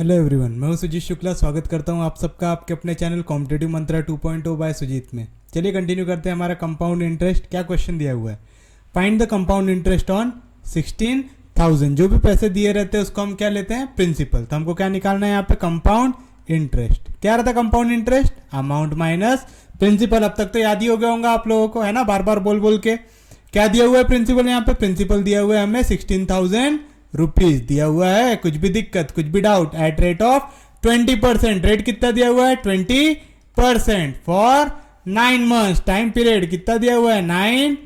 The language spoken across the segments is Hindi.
हेलो एवरीवन, मैं हूं सुजीत शुक्ला। स्वागत करता हूं आप सबका आपके अपने चैनल कॉम्पिटेटिव मंत्रा 2.0 बाय सुजीत में। चलिए कंटिन्यू करते हैं हमारा कंपाउंड इंटरेस्ट। क्या क्वेश्चन दिया हुआ है, find the compound interest on 16,000। जो भी पैसे दिए रहते हैं उसको हम क्या लेते हैं, प्रिंसिपल। तो हमको क्या निकालना है यहाँ पे, कंपाउंड इंटरेस्ट। क्या रहता है compound interest, amount minus principal. अब तक तो याद ही हो गया होगा आप लोगों को, है ना, बार बार बोल बोल के। क्या दिया हुआ है प्रिंसिपल, यहाँ पे प्रिंसिपल दिया हुआ है हमें 16,000 रुपीज दिया हुआ है। कुछ भी दिक्कत, कुछ भी doubt, at rate of 20%। Rate कितना दिया हुआ है, 20% फॉर 9 मंथ्स। टाइम पीरियड कितना दिया हुआ है, 9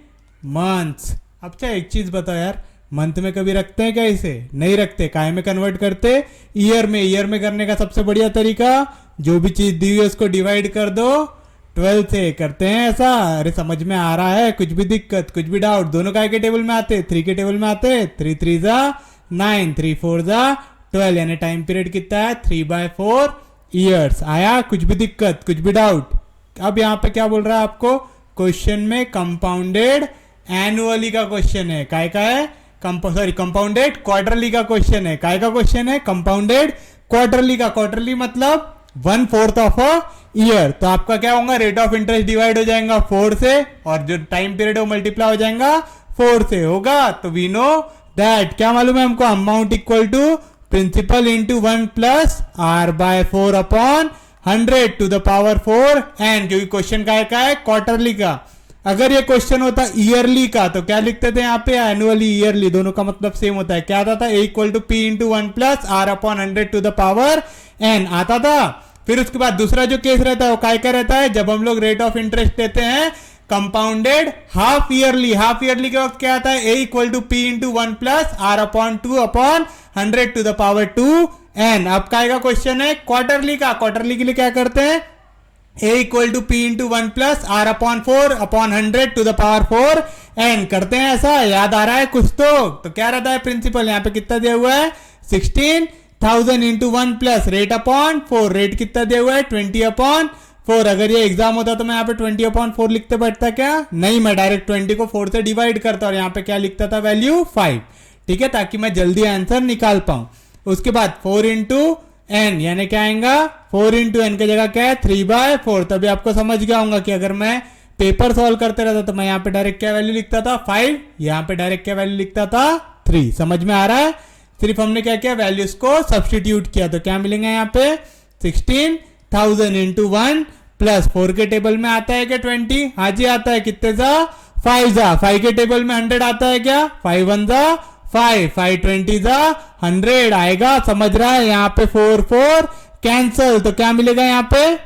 मंथ्स। अब क्या एक चीज बताओ यार, मंथ में कभी रखते हैं क्या, इसे नहीं रखते, काय में कन्वर्ट करते, ईयर में। ईयर में करने का सबसे बढ़िया तरीका, जो भी चीज दी हुई है उसको डिवाइड कर दो 12 से। करते हैं ऐसा। अरे समझ में आ रहा है, कुछ भी दिक्कत, कुछ भी डाउट, दोनों काय के टेबल में आते, 3 के टेबल में आते। 3 3 जा 9, 3 4 जा 12, यानी टाइम पीरियड कितना है, 3/4 ईयर्स। आया कुछ भी दिक्कत, कुछ भी डाउट। अब यहाँ पे क्या बोल रहा है आपको, क्वेश्चन में कंपाउंडेड एनुअली का क्वेश्चन है। काय का है, कंपाउंडेड क्वार्टरली का क्वेश्चन है। काय का क्वेश्चन है, कंपाउंडेड क्वार्टरली का। क्वार्टरली मतलब 1/4 ऑफ अ ईयर। तो आपका क्या होगा, रेट ऑफ इंटरेस्ट डिवाइड हो जाएगा 4 से, और जो टाइम पीरियड है वो मल्टीप्लाई हो जाएगा 4 से। होगा तो वी नो दैट, क्या मालूम है हमको, amount equal to principal into 1 plus R/4 upon 100 to the power 4 n. क्योंकि क्वेश्चन का है क्वार्टरली का। अगर ये क्वेश्चन होता ईयरली का तो क्या लिखते थे यहाँ पे, एनुअली ईयरली, दोनों का मतलब सेम होता है। क्या आता था, A equal to P into 1 plus R/100 to the power n आता था। फिर उसके बाद दूसरा जो केस रहता है वो काय का रहता है, जब हम लोग रेट ऑफ इंटरेस्ट लेते हैं compounded half yearly. Half yearly के वक्त क्या आता है, A equal to P into 1 plus R/2 upon 100 to the power 2 n. अब काय का क्वेश्चन है, क्वार्टरली का। क्वार्टरली के लिए क्या करते हैं, A equal to P into 1 plus R/4 upon 100 to the power 4 n. करते हैं ऐसा, याद आ रहा है कुछ तो क्या रहता है प्रिंसिपल, यहाँ पे कितना दिया हुआ है, 16,000 into 1 plus rate upon 4। Rate कितना दिया हुआ है, 20/4। अगर ये एग्जाम होता तो मैं यहाँ पे 20/4 लिखते बैठता क्या, नहीं, मैं डायरेक्ट 20 को 4 से डिवाइड करता और यहाँ पे क्या लिखता था, वैल्यू 5। ठीक है, ताकि मैं जल्दी आंसर निकाल पाऊं। उसके बाद 4 इंटू एन, यानी क्या आएगा, 4 इंटू एन की जगह क्या है, 3/4। तभी आपको समझ गया होगा कि अगर मैं पेपर सॉल्व करते रहता तो मैं यहाँ पे डायरेक्ट क्या वैल्यू लिखता था, 5। यहाँ पे डायरेक्ट क्या वैल्यू लिखता था, 3। समझ में आ रहा है। सिर्फ हमने क्या किया, वैल्यूज को सब्स्टिट्यूट किया। तो क्या मिलेंगे यहाँ पे, 16,000 इंटू 1 प्लस 4 के टेबल में आता है क्या 20, हाँ जी आता है। कितने जा, 5 जा। 5 के टेबल में 100 आता है क्या, 5 1 जा 5, 5 20 जा 100 आएगा। समझ रहा है, यहाँ पे 4 4 कैंसल। तो क्या मिलेगा यहाँ पे,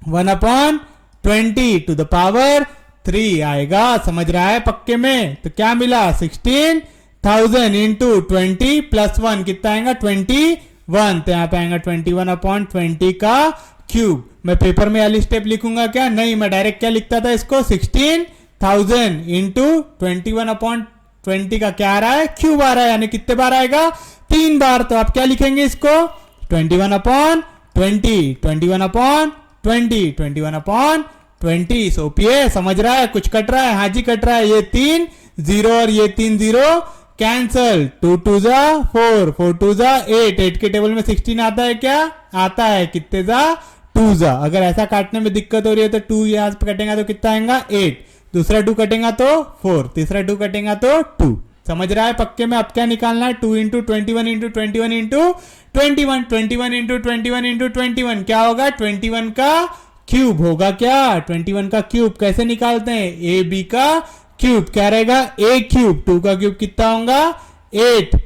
1/20 टू द पावर 3 आएगा। समझ रहा है पक्के में। तो क्या मिला, 16,000 इंटू 20 प्लस 1 कितना आएगा, 21। तो यहाँ पे आएगा 21/20 का क्यूब। मैं पेपर में वाली स्टेप लिखूंगा क्या, नहीं, मैं डायरेक्ट क्या लिखता था इसको, 16,000 इंटू 21/20 का क्या आ रहा है, क्यूब आ रहा है, यानी कितने बार आएगा, 3 बार। तो आप क्या लिखेंगे इसको, 21/20, 21/20, 21/20। सोपिए, समझ रहा है, कुछ कट रहा है, हाँ जी कट रहा है। ये 3 0 और ये 3 0 कैंसल। 2 2 जा 4, 4 2 जा 8। 8 के टेबल में 16 आता है क्या, आता है। कितने जा, 2 जा। अगर ऐसा काटने में दिक्कत हो रही है तो 2 यहाँ पे कटेगा तो कितना आएगा, 8। दूसरा 2 कटेगा तो 4, तीसरा 2 कटेगा तो 2। समझ रहा है पक्के में। अब क्या निकालना है, 2 into 21 into 21 into 21, 21 into 21 into 21 क्या होगा, 21 का क्यूब होगा क्या, 21 का क्यूब। कैसे निकालते हैं, ए बी का क्यूब क्या रहेगा, ए क्यूब। 2 का क्यूब कितना होगा, 8।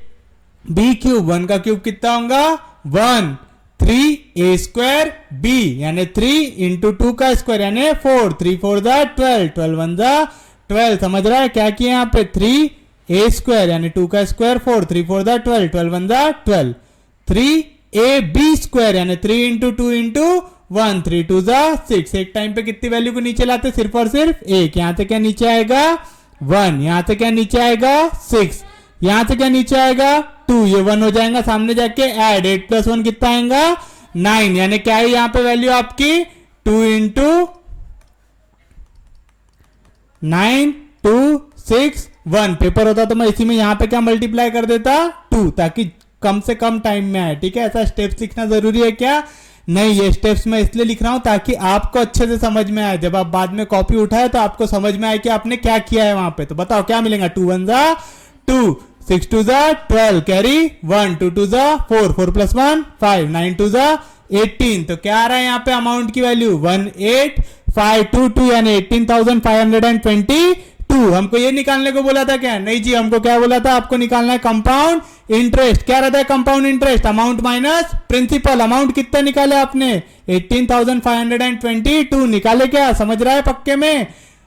बी क्यूब, 1 का क्यूब कितना होगा, 1। 3a स्क्वायर बी, यानी 3 इंटू 2 का स्क्वायर यानी 4। 3 4 जा 12, 12 1 जा 12। समझ रहा है, क्या किया यहाँ पे, 3a स्क्वायर यानी 2 का स्क्वायर 4, 3 4 जा 12, 12 1 जा 12। 3ab स्क्वायर यानी 3 इंटू 2 इंटू 1, 3 2 जा 6। एक टाइम पे कितनी वैल्यू को नीचे लाते, सिर्फ और सिर्फ 1। यहाँ से क्या नीचे आएगा, 1। यहाँ से क्या नीचे आएगा, 6। यहाँ से क्या नीचे आएगा, 2। ये 1 हो जाएगा सामने जाके, ऐड 8 प्लस 1 कितना आएगा, 9। यानी क्या है यहाँ पे वैल्यू आपकी, 2 इंटू 9 2 6 1। पेपर होता तो मैं इसी में यहाँ पे क्या मल्टीप्लाई कर देता, 2, ताकि कम से कम टाइम में आए, ठीक है। ऐसा स्टेप्स लिखना जरूरी है क्या? नहीं, ये स्टेप्स मैं इसलिए लिख रहा हूं ताकि आपको अच्छे से समझ में आए, जब आप बाद में कॉपी उठाए तो आपको समझ में आए कि आपने क्या किया है वहां पे। तो बताओ क्या मिलेगा? 2 1 जा 2, 6 2 जा 12, कैरी 1, 2 2 जा 4, 4 + 1 5, 9 2 जा 18। तो क्या आ रहा है यहाँ पे अमाउंट की वैल्यू? 18,522 यानी 18,522। हमको ये निकालने को बोला था क्या? नहीं जी, हमको क्या बोला था? आपको निकालना है कंपाउंड इंटरेस्ट। क्या रहता है compound interest? Amount minus principal. Amount कितना निकाले आपने? 18,522 निकाले क्या? समझ रहा है पक्के में?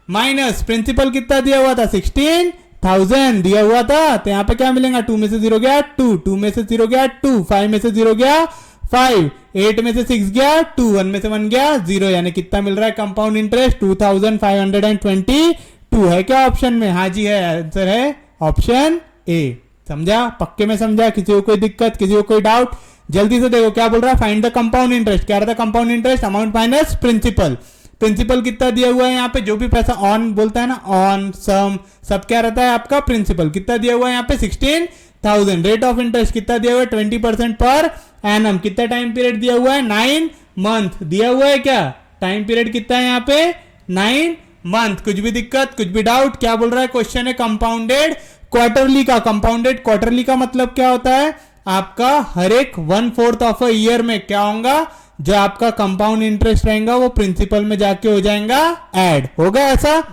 माइनस प्रिंसिपल कितना दिया हुआ था? 16,000 दिया हुआ था। तो यहाँ पे क्या मिलेगा? 2 में से 0 गया 2, 2 में से 0 गया 2, 5 में से 0 गया 5, 8 में से 6 गया 2, 1 में से 1 गया 0, यानी कितना मिल रहा है कंपाउंड इंटरेस्ट? 2,522 है क्या ऑप्शन में? हाँ जी है, आंसर है ऑप्शन ए। समझा? पक्के में समझा? किसी को कोई दिक्कत, किसी को कोई डाउट? जल्दी से देखो क्या बोल रहा है, फाइंड द कंपाउंड इंटरेस्ट। क्या रहता है compound interest? Amount minus principal. Principal कितना दिया हुआ है यहाँ पे? जो भी पैसा ऑन बोलता है ना, ऑन सम सब क्या रहता है आपका? प्रिंसिपल। कितना दिया हुआ है यहाँ पे? 16,000। रेट ऑफ इंटरेस्ट कितना दिया हुआ है? 20% पर एनम। कितना टाइम पीरियड दिया हुआ है? 9 मंथ दिया हुआ है क्या? टाइम पीरियड कितना है यहाँ पे? 9 मंथ। कुछ भी दिक्कत, कुछ भी डाउट? क्या बोल रहा है क्वेश्चन है कंपाउंडेड क्वार्टरली का। कंपाउंडेड क्वार्टरली का मतलब क्या होता है? आपका हर एक 1/4 ऑफ अ ईयर में क्या होगा? जो आपका कंपाउंड इंटरेस्ट रहेगा वो प्रिंसिपल में जाके हो जाएगा ऐड। होगा ऐसा?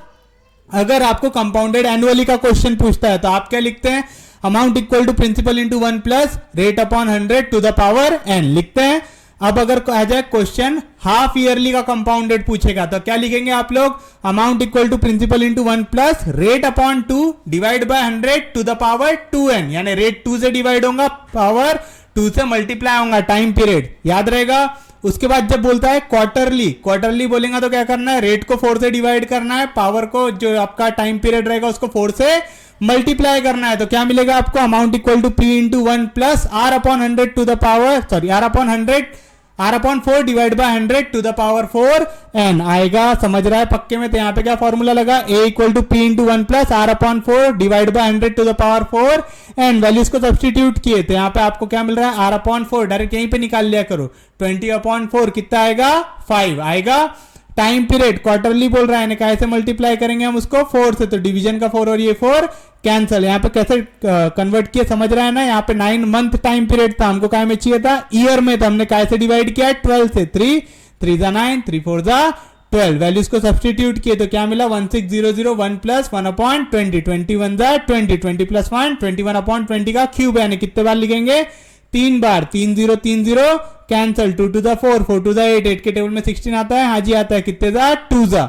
अगर आपको कंपाउंडेड एनुअली का क्वेश्चन पूछता है तो आप क्या लिखते हैं? Amount equal to principal into 1 plus rate upon 100 to the power n लिखते हैं। अब अगर आ जाए क्वेश्चन हाफ ईयरली का कंपाउंडेड पूछेगा तो क्या लिखेंगे आप लोग? Amount equal to principal into 1 plus rate upon 2 divide by 100 to the power 2n, यानी रेट 2 से डिवाइड होगा, पावर 2 से मल्टीप्लाई होगा, टाइम पीरियड याद रहेगा। उसके बाद जब बोलता है क्वार्टरली, क्वार्टरली बोलेंगे तो क्या करना है? रेट को 4 से डिवाइड करना है, पावर को जो आपका टाइम पीरियड रहेगा उसको 4 से मल्टीप्लाई करना है। तो क्या मिलेगा आपको? Amount equal to p into 1 plus r upon 100 to the power r upon 4 divide by 100 to the power 4n आएगा। समझ रहा है पक्के में? तो यहाँ पे क्या फॉर्मूला लगा? a equal to p into 1 plus r upon 4 divide by 100 to the power 4n। Values को सब्सटीट्यूट किए तो यहाँ पे आपको क्या मिल रहा है? r अपॉन 4 डायरेक्ट यहीं पे निकाल लिया करो। 20 अपॉन 4 कितना आएगा? 5 आएगा। टाइम पीरियड क्वार्टरली बोल रहा है, कैसे मल्टीप्लाई करेंगे हम उसको? 4 से। तो डिवीजन का 4 और ये 4 कैंसल। यहाँ पे कैसे कन्वर्ट किया समझ रहा है ना? यहाँ पे 9 मंथ टाइम पीरियड था, हमको काय में चाहिए था? ईयर में। तो हमने कैसे डिवाइड किया? 12 से। 3 3 जा 9, 3 4 जा 12। वैल्यूज को सब्सटीट्यूट किए तो क्या मिला? 16,001 प्लस 1 अपॉन 20, 21 जा 20, 20 प्लस 1 21 अपॉन 20 का क्यूब, यानी कितने बार लिखेंगे? 3 बार। 3 0 3 0 cancel. 2 to the 4, 4 to the 8, 8 के टेबल में 16 आता है। हाँ जी आता है। कितने जा? 2 जा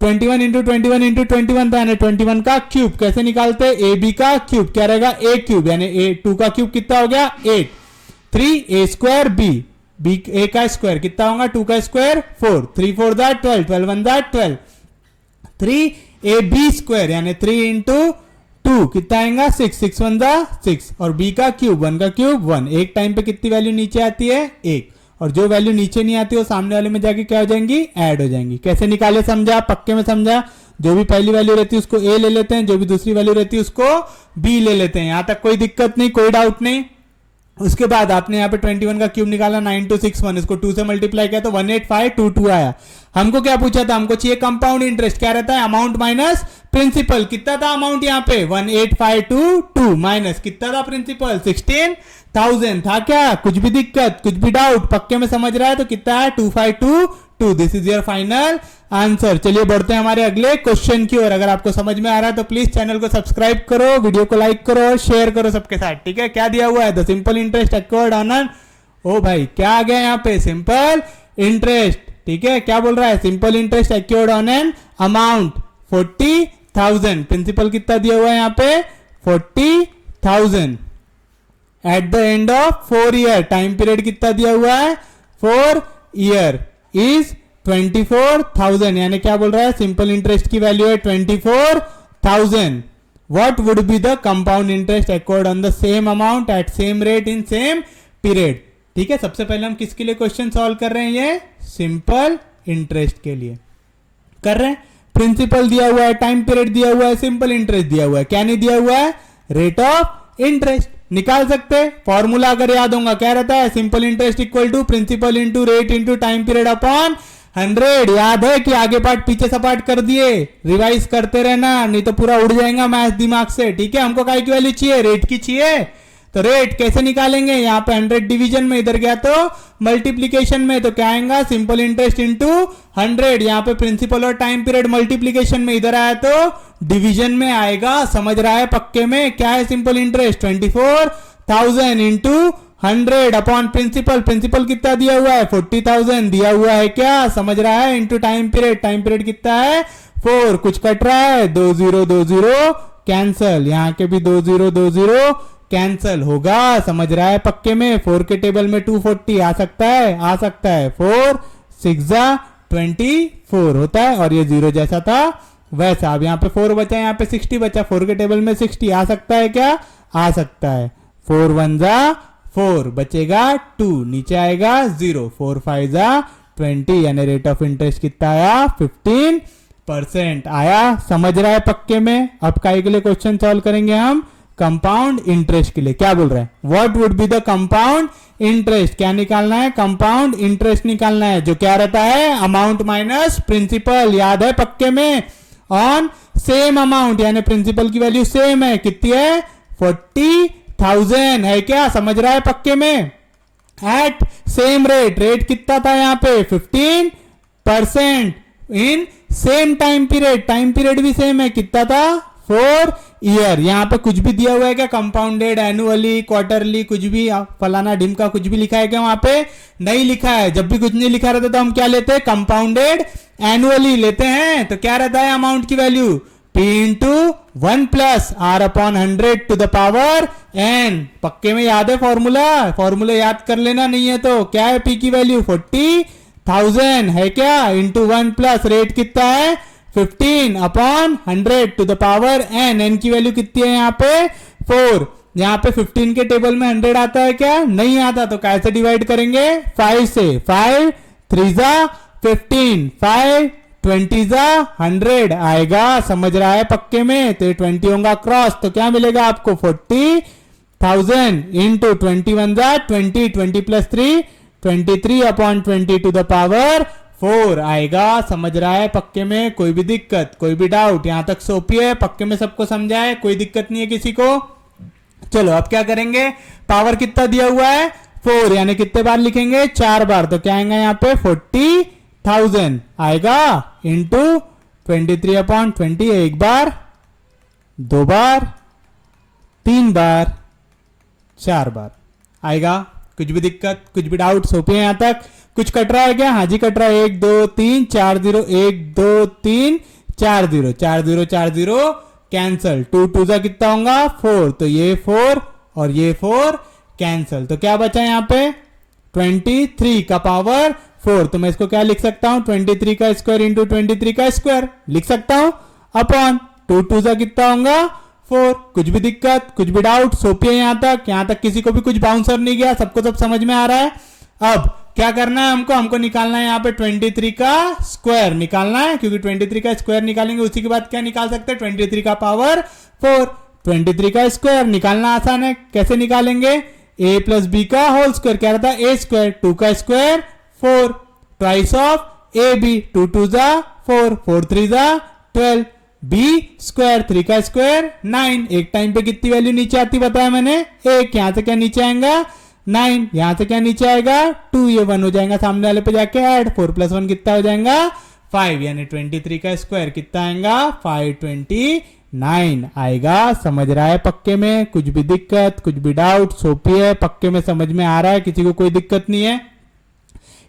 21 इंटू 21 इंटू 21 था, यानी 21 का क्यूब। कैसे निकालते हैं? ए बी का क्यूब क्या रहेगा? ए क्यूब, यानी ए 2 का क्यूब कितना हो गया? 8। 3 ए स्क्वायर बी, बी ए का स्क्वायर कितना होगा? 2 का स्क्वायर 4, 3 4 जा 12, 12 1 जा 12। 3 ए बी स्क्वायर यानी 3 इंटू 2 कितना आएगा? 6, 6 1 जा 6, और बी का क्यूब 1 का क्यूब 1। एक टाइम पे कितनी वैल्यू नीचे आती है? 1। और जो वैल्यू नीचे नहीं आती वो सामने वाले में जाके क्या हो जाएंगी? ऐड हो जाएंगी। कैसे निकाले समझा? पक्के में समझा? जो भी पहली वैल्यू रहती है उसको ए ले लेते हैं, जो भी दूसरी वैल्यू रहती है उसको बी ले लेते हैं। यहां तक कोई दिक्कत नहीं, कोई डाउट नहीं। उसके बाद आपने यहाँ पे 21 का क्यूब निकाला, 9261, इसको 2 से मल्टीप्लाई किया तो 18522 आया। हमको क्या पूछा था? हमको चाहिए कंपाउंड इंटरेस्ट। क्या रहता है? Amount minus principal. कितना था अमाउंट यहाँ पे? 18522 माइनस कितना था प्रिंसिपल? 16,000 था क्या? कुछ भी दिक्कत, कुछ भी डाउट? पक्के में समझ रहा है? तो कितना है? 2522। This is your final answer. चलिए बढ़ते हैं हमारे अगले क्वेश्चन की ओर। अगर आपको समझ में आ रहा है तो प्लीज चैनल को सब्सक्राइब करो, वीडियो को लाइक करो और शेयर करो सबके साथ, ठीक है? क्या दिया हुआ है? The simple interest accrued on an, ओ भाई क्या आ गया यहाँ पे? सिंपल इंटरेस्ट, ठीक है? क्या बोल रहा है? Simple interest accrued on an amount 40,000। Principal कितना दिया हुआ है यहाँ पे? 40,000 at the end of 4 year. Time period कितना दिया हुआ है? 4 ईयर इज 24,000, यानी क्या बोल रहा है? सिंपल इंटरेस्ट की वैल्यू है 24,000। What would be the compound interest accrued on the same amount at same rate in same period? ठीक है, सबसे पहले हम किसके लिए क्वेश्चन सॉल्व कर रहे हैं? ये सिंपल इंटरेस्ट के लिए कर रहे हैं। प्रिंसिपल दिया हुआ है, टाइम पीरियड दिया हुआ है, सिंपल इंटरेस्ट दिया हुआ है, क्या नहीं दिया हुआ है? Rate of interest. निकाल सकते। फॉर्मूला अगर याद होगा क्या रहता है, simple interest equal to principal into rate into time period upon 100। याद है कि आगे पार्ट पीछे सपाट कर दिए, रिवाइज करते रहना नहीं तो पूरा उड़ जाएगा मैथ दिमाग से। ठीक है, हमको काय की वैल्यू चाहिए, रेट की चाहिए। तो रेट कैसे निकालेंगे, यहाँ पे 100 डिवीजन में, इधर गया तो मल्टीप्लीकेशन में, तो क्या आएगा सिंपल इंटरेस्ट इंटू 100। यहाँ पे प्रिंसिपल और टाइम पीरियड मल्टीप्लीकेशन में, इधर आया तो डिवीजन में आएगा। समझ रहा है पक्के में, क्या है simple interest 24,000 into 100 upon principal. Principal कितना दिया हुआ है 40,000 दिया हुआ है, क्या समझ रहा है, into time period. Time period कितना है 4, कुछ कट रहा है 2020 कैंसल, यहाँ के भी 2020 कैंसल होगा। समझ रहा है पक्के में, 4 के टेबल में 240 आ सकता है, आ सकता है। 4 6 24 होता है, और ये 0 जैसा था वैसा। अब यहाँ पे 4 बचा, यहाँ पे 60 बचा, 4 के टेबल में 60 आ सकता है क्या, आ सकता है। 4 1 4 बचेगा 2, नीचे आएगा 0, 4 5 20, यानी रेट ऑफ इंटरेस्ट कितना आया 15% आया। समझ रहा है पक्के में। अब काय के लिए क्वेश्चन सॉल्व करेंगे हम, कंपाउंड इंटरेस्ट के लिए। क्या बोल रहे हैं, what would be the compound interest, क्या निकालना है, कंपाउंड इंटरेस्ट निकालना है, जो क्या रहता है अमाउंट माइनस प्रिंसिपल। याद है पक्के में, ऑन सेम अमाउंट, यानी प्रिंसिपल की वैल्यू सेम है, कितनी है 40,000 है, क्या समझ रहा है पक्के में। एट सेम रेट, रेट कितना था यहाँ पे 15% in same time period, time period भी सेम है, कितना था 4 ईयर। यहाँ पे कुछ भी दिया हुआ है क्या, कंपाउंडेड, एनुअली, क्वार्टरली, कुछ भी फलाना ढिमका कुछ भी लिखा है क्या, वहां पे नहीं लिखा है। जब भी कुछ नहीं लिखा रहता तो हम क्या लेते हैं, कंपाउंडेड एनुअली लेते हैं। तो क्या रहता है अमाउंट की value P into 1 plus R upon 100 to the power N। पक्के में याद है फॉर्मूला, फॉर्मूला याद कर लेना, नहीं है तो क्या है P की वैल्यू 40,000 है क्या, इंटू 1 प्लस रेट कितना है 15 upon 100 to the power N। N की वैल्यू कितनी है यहाँ पे 4। यहाँ पे 15 के टेबल में 100 आता है क्या, नहीं आता, तो कैसे डिवाइड करेंगे 5 से, 5 3 15, 5 20 100 आएगा। समझ रहा है पक्के में, तो 20 होगा क्रॉस, तो क्या मिलेगा आपको 40,000 into 21 20, 20 plus 3 23 upon 20 to the power 4 आएगा। समझ रहा है पक्के में, कोई भी दिक्कत, कोई भी डाउट, यहां तक सोपी है, पक्के में सबको समझा है, कोई दिक्कत नहीं है किसी को। चलो अब क्या करेंगे, पावर कितना दिया हुआ है 4, यानी कितने बार लिखेंगे 4 बार, तो क्या आएगा यहाँ पे 40,000 आएगा इंटू 23 अपॉन 20, एक बार, 2 बार, 3 बार, 4 बार आएगा। कुछ भी दिक्कत, कुछ भी डाउट, सोपी है यहां तक, कुछ कट रहा है क्या, हाँ जी कट रहा है, 1 2 3 4 0, 1 2 3 4 0, 4 0 4 0 कैंसल, 2 2 जा कितना होगा 4, तो ये 4 और ये 4 कैंसल, तो क्या बचा यहाँ पे 23 का पावर 4। तो मैं इसको क्या लिख सकता हूं, 23 का स्क्वायर इंटू 23 का स्क्वायर लिख सकता हूं, अपॉन 2 2 जा कितना होगा 4। कुछ भी दिक्कत, कुछ भी डाउट, सोपी है यहां तक किसी को भी कुछ बाउंसर नहीं गया, सबको सब समझ में आ रहा है। अब क्या करना है हमको निकालना है यहाँ पे 23 का स्क्वायर निकालना है, क्योंकि 23 का स्क्वायर निकालेंगे उसी के बाद क्या निकाल सकते हैं 23 का पावर 4। 23 का स्क्वायर निकालना आसान है, कैसे निकालेंगे, a प्लस बी का होल स्क्वायर, क्या रहता है a स्क्वायर, 2 का square 4, twice of A b, 2 2 जा 4, 4 3 जा 12, बी स्क्वायर, 3 का स्क्वायर 9। एक टाइम पे कितनी वैल्यू नीचे आती बताया मैंने, एक, यहां से क्या नीचे आएगा 9, यहां से क्या नीचे आएगा 2, ये 1 हो जाएगा सामने वाले पे जाके ऐड, 4 प्लस 1 कितना हो जाएगा 5, यानी 23 का स्क्वायर कितना आएगा 529 आएगा। समझ रहा है पक्के में, कुछ भी दिक्कत, कुछ भी डाउट, सोपी है, पक्के में समझ में आ रहा है, किसी को कोई दिक्कत नहीं है।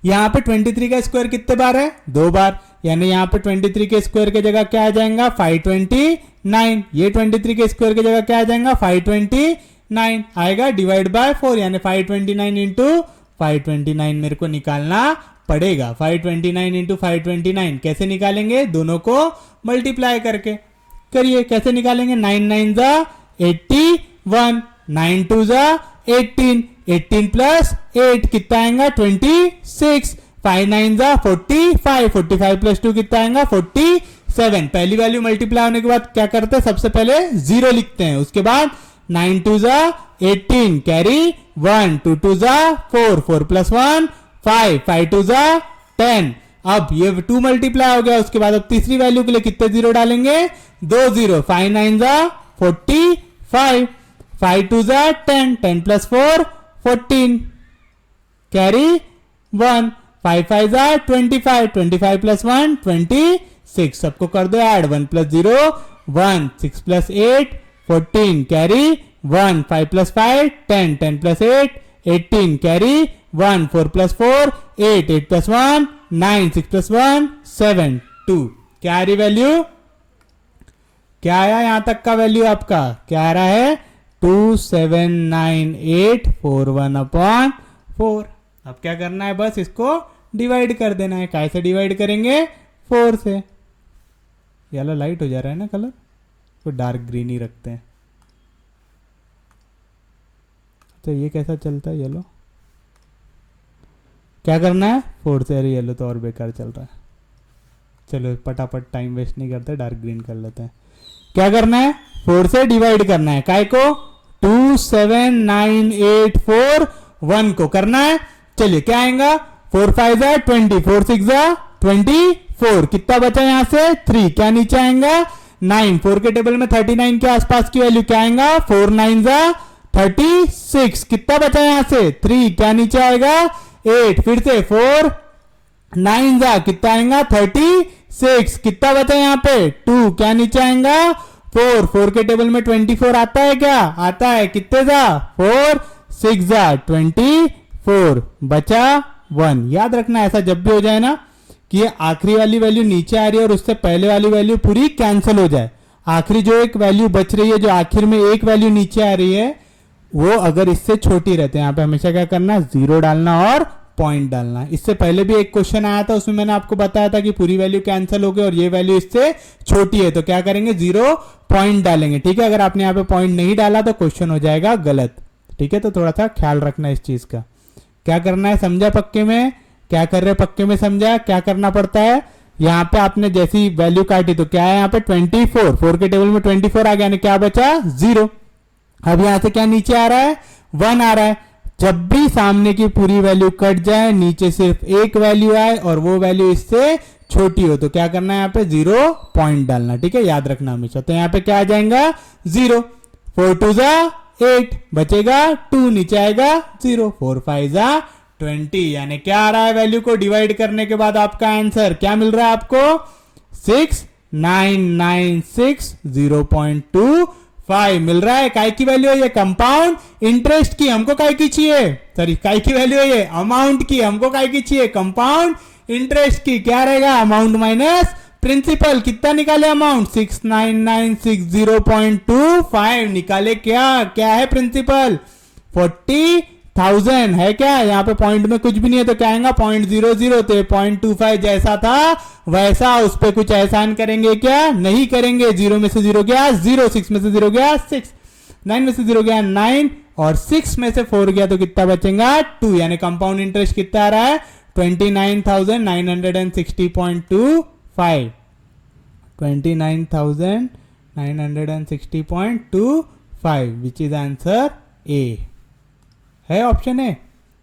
यहाँ पे 23 का स्क्वायर कितने बार है 2 बार, यानी यहाँ पे 23 के स्क्वायर की जगह क्या आ जाएगा 529, ये 23 के स्क्वायर की जगह क्या आ जाएगा 529 आएगा, डिवाइड बाय 4, यानी 529 इंटू 529 मेरे को निकालना पड़ेगा। 529 इंटू 529 कैसे निकालेंगे, दोनों को मल्टीप्लाई करके करिए, कैसे निकालेंगे, 9 9 जा 81, 9 2 जा 18, 18 प्लस 8 कितना आएगा 26, 5 9 जा 45, 45 प्लस 2 कितना आएगा 47। पहली वैल्यू मल्टीप्लाई होने के बाद क्या करते हैं, सबसे पहले 0 लिखते हैं, उसके बाद 9 2 जा 18 कैरी 1, 2 2 जा 4, 4 प्लस 1 5, 5 2 जा 10। अब ये 2 मल्टीप्लाई हो गया, उसके बाद अब तीसरी वैल्यू के लिए कितने जीरो डालेंगे, 2 जीरो, 5 9 जा 45, 5 2 जा 10, 10 प्लस 4 14 कैरी 1, 5 5 जा 25, 25 प्लस 1 26। सबको कर दो add, 1 plus 0 1, 6 plus 8 14 carry 1, 5 plus 5 10, 10 plus 8 18 carry 1, 4 plus 4 8, 8 plus 1 9, 6 plus 1 7 2। क्या आ रही वैल्यू, क्या आया यहां तक का वैल्यू आपका, क्या आ रहा है 279841/4। अब क्या करना है, बस इसको डिवाइड कर देना है। कैसे डिवाइड करेंगे, 4 से। येलो लाइट हो जा रहा है ना कलर, तो डार्क ग्रीन ही रखते हैं। तो ये कैसा चलता है येलो, क्या करना है 4 से। अरे येलो तो और बेकार चल रहा है, चलो फटाफट टाइम वेस्ट नहीं करते, डार्क ग्रीन कर लेते हैं। क्या करना है, 4 से डिवाइड करना है, काय को 27984 को करना है। चलिए क्या आएगा, 4 5 जा 20, 4 6 जा 24, कितना बचा यहां से 3, क्या नीचे आएगा 9, 4 के टेबल में 39 के आसपास की वैल्यू क्या आएगा, 4 9 जा 36, कितना बचा यहां से 3, क्या नीचे आएगा 8, फिर से 4 9 जा कितना आएगा 36, कितना बचा यहां पे 2, क्या नीचे आएगा 4, 4 के टेबल में 24 आता है, क्या आता है, कितने जा 4 6 जा 24, बचा 1। याद रखना ऐसा जब भी हो जाए ना कि ये आखिरी वाली वैल्यू नीचे आ रही है और उससे पहले वाली वैल्यू पूरी कैंसिल हो जाए, आखिरी जो एक वैल्यू बच रही है, जो आखिर में एक वैल्यू नीचे आ रही है, वो अगर इससे छोटी रहते हैं, यहाँ पे हमेशा क्या करना, जीरो डालना और पॉइंट डालना। इससे पहले भी एक क्वेश्चन आया था, उसमें मैंने आपको बताया था कि पूरी वैल्यू कैंसिल हो गई और ये वैल्यू इससे छोटी है, तो क्या करेंगे, 0 पॉइंट डालेंगे। ठीक है, अगर आपने यहाँ पे पॉइंट नहीं डाला तो क्वेश्चन हो जाएगा गलत। ठीक है, तो थोड़ा सा ख्याल रखना इस चीज का। क्या करना है, समझा पक्के में, क्या कर रहे पक्के में, समझा क्या करना पड़ता है। यहाँ पे आपने जैसी वैल्यू काटी तो क्या है, यहाँ पे 24, 4 के टेबल में 24 आ गया, यानी क्या बचा 0। अब यहां से क्या नीचे आ रहा है, 1 आ रहा है। जब भी सामने की पूरी वैल्यू कट जाए, नीचे सिर्फ एक वैल्यू आए और वो वैल्यू इससे छोटी हो, तो क्या करना है, यहाँ पे 0 पॉइंट डालना। ठीक है, याद रखना हमेशा। तो यहाँ पे क्या आ जाएगा 0, 4 2 जा 8, बचेगा 2, नीचे आएगा 0, 4 5 जा 20, यानी क्या आ रहा है, वैल्यू को डिवाइड करने के बाद आपका आंसर क्या मिल रहा है आपको, 6996 मिल रहा है। काय की वैल्यू है ये, कंपाउंड इंटरेस्ट की, हमको काय की चाहिए, सॉरी काय की वैल्यू है ये, अमाउंट की, हमको काय की चाहिए, कंपाउंड इंटरेस्ट की। क्या रहेगा, अमाउंट माइनस प्रिंसिपल। कितना निकाले अमाउंट, 6996.25 निकाले। क्या क्या है प्रिंसिपल, 40,000 है। क्या यहाँ पे पॉइंट में कुछ भी नहीं है, तो क्या आएगा 0.00, तो 0.25 जैसा था वैसा, उस पर कुछ एहसान करेंगे क्या, नहीं करेंगे। 0 में से 0 गया 0, 6 में से 0 गया 6, 9 में से 0 गया 9 और 6 में से 4 गया, तो कितना बचेगा 2, यानी कंपाउंड इंटरेस्ट कितना आ रहा है 29,960.25, 29,960.25, विच इज आंसर ए, है ऑप्शन ए।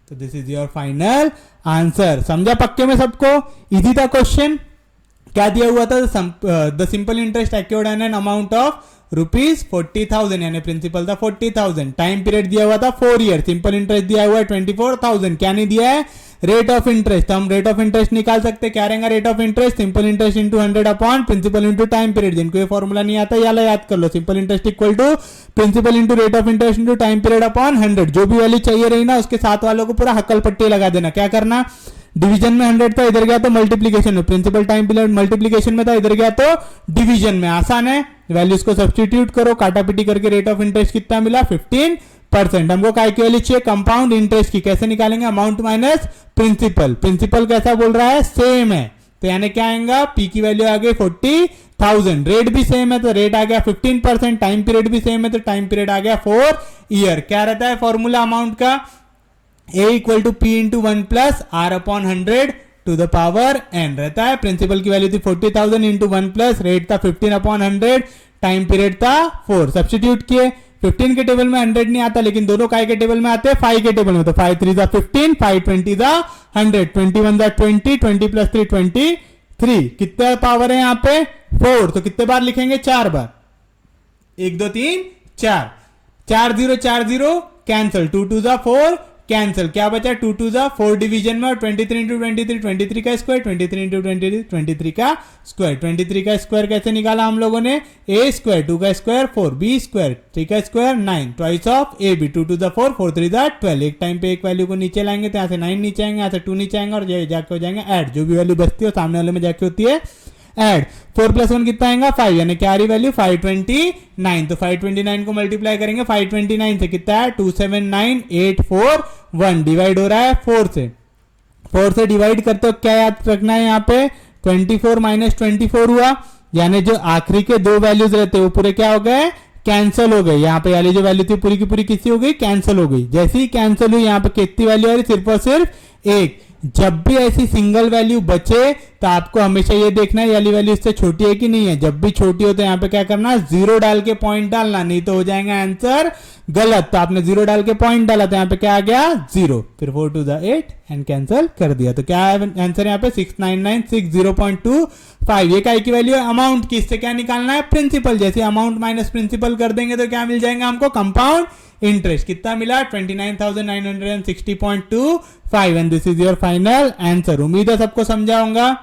तो this is your final answer. समझा पक्के में सबको, इजी था क्वेश्चन। क्या दिया हुआ था, the simple interest accrued on an amount of ₹40,000, यानी प्रिंसिपल था 40,000, टाइम पीरियड दिया हुआ था 4 ईयर, सिंपल इंटरेस्ट दिया हुआ है 24,000, क्या नहीं दिया है, रेट ऑफ इंटरेस्ट। हम रेट ऑफ इंटरेस्ट निकाल सकते, क्या रहेगा rate of interest, simple interest into 100 upon principal into time period. जिनको ये फॉर्मूला नहीं आता याला याद कर लो, simple interest equal to principal into rate of interest into time period upon 100। जो भी वैल्यू चाहिए रही ना, उसके साथ वालों को पूरा हक्कल पट्टी लगा देना। क्या करना, डिवीजन में 100 था, इधर गया तो मल्टीप्लीकेशन में, प्रिंसिपल टाइम पीरियड मल्टीप्लीकेशन में था, इधर गया तो डिवीजन में। आसान है, वैल्यूज को सब्स्टिट्यूट करो, काटापीटी करके रेट ऑफ इंटरेस्ट कितना मिला 15%। हमको काय की वैल्यू चाहिए, कंपाउंड इंटरेस्ट की। कैसे निकालेंगे, अमाउंट माइनस प्रिंसिपल। प्रिंसिपल कैसा बोल रहा है, सेम है, तो यानी क्या आएगा, पी की वैल्यू आ गई 40,000, रेट भी सेम है तो रेट आ गया 15%, टाइम पीरियड भी सेम है तो टाइम पीरियड आ गया 4 ईयर। क्या रहता है फॉर्मूला अमाउंट का, A equal to P into 1 plus R upon 100 to the power n रहता है। प्रिंसिपल की वैल्यू थी 40,000 इंटू 1 प्लस रेट था 15 अपॉन 100, टाइम पीरियड था 4, सब्स्टिट्यूट किए, 15 के टेबल में 100 नहीं आता, लेकिन दोनों काय के टेबल में आते हैं, 5 के टेबल में। तो 5 3 15, 5 20 100, 21 20, 20 प्लस 3 23। कितने पावर है यहाँ पे 4, तो कितने बार लिखेंगे 4 बार, 1 2 3 4, 4 0 4 0 कैंसिल, 2 2 4 कैंसिल, क्या बचा 2 2 4 डिवीजन में, और 23 इंटू 23 23 का स्क्वायर, 23 इंटू 23 23 का स्क्वायर। 23 का स्क्वायर कैसे निकाला हम लोगों ने, a स्क्वायर 2 का स्क्वायर 4, b स्क्वायर 3 का square 9, twice of a b, 2 2 4 4 3 12। एक टाइम पे एक वैल्यू को नीचे लाएंगे तो यहाँ से 9 नीचे आएंगे, यहाँ से 2 नीचे आएंगे, और जाके हो जाएंगे ऐड, जो भी वैल्यू बचती है सामने वाले में जाके होती है ऐड। 4 प्लस 1 कितना आएगा 5, यानी क्या आ रही वैल्यू 529। तो 529 को मल्टीप्लाई करेंगे 529 से, कितना है 279841, डिवाइड हो रहा है 4 से। 4 से डिवाइड करते हो क्या याद रखना है यहाँ पे, 24 माइनस 24 हुआ, यानी जो आखिरी के दो वैल्यूज रहते हैं वो पूरे क्या हो गए, कैंसिल हो गए। यहाँ पे वाली जो वैल्यू थी पूरी की पूरी किसी हो गई, कैंसिल हो गई। जैसे ही कैंसिल हुई यहाँ पे कितनी वैल्यू आ रही, सिर्फ और सिर्फ एक। जब भी ऐसी सिंगल वैल्यू बचे तो आपको हमेशा ये देखना है वाली वैल्यू इससे छोटी है कि नहीं है। जब भी छोटी हो तो यहाँ पे क्या करना, जीरो डाल के पॉइंट डालना, नहीं तो हो जाएगा आंसर गलत। तो आपने जीरो डाल के पॉइंट डाला तो यहाँ पे क्या आ गया 0, फिर 4 2 8 एंड कैंसिल कर दिया। तो क्या है आंसर यहाँ पे 6996 ये काय की वैल्यू है, अमाउंट की। इससे क्या निकालना है, प्रिंसिपल। जैसे अमाउंट माइनस प्रिंसिपल कर देंगे तो क्या मिल जाएगा हमको, कंपाउंड इंटरेस्ट। कितना मिला 29,960.25 and this is your final answer. उम्मीद है सबको समझा होगा।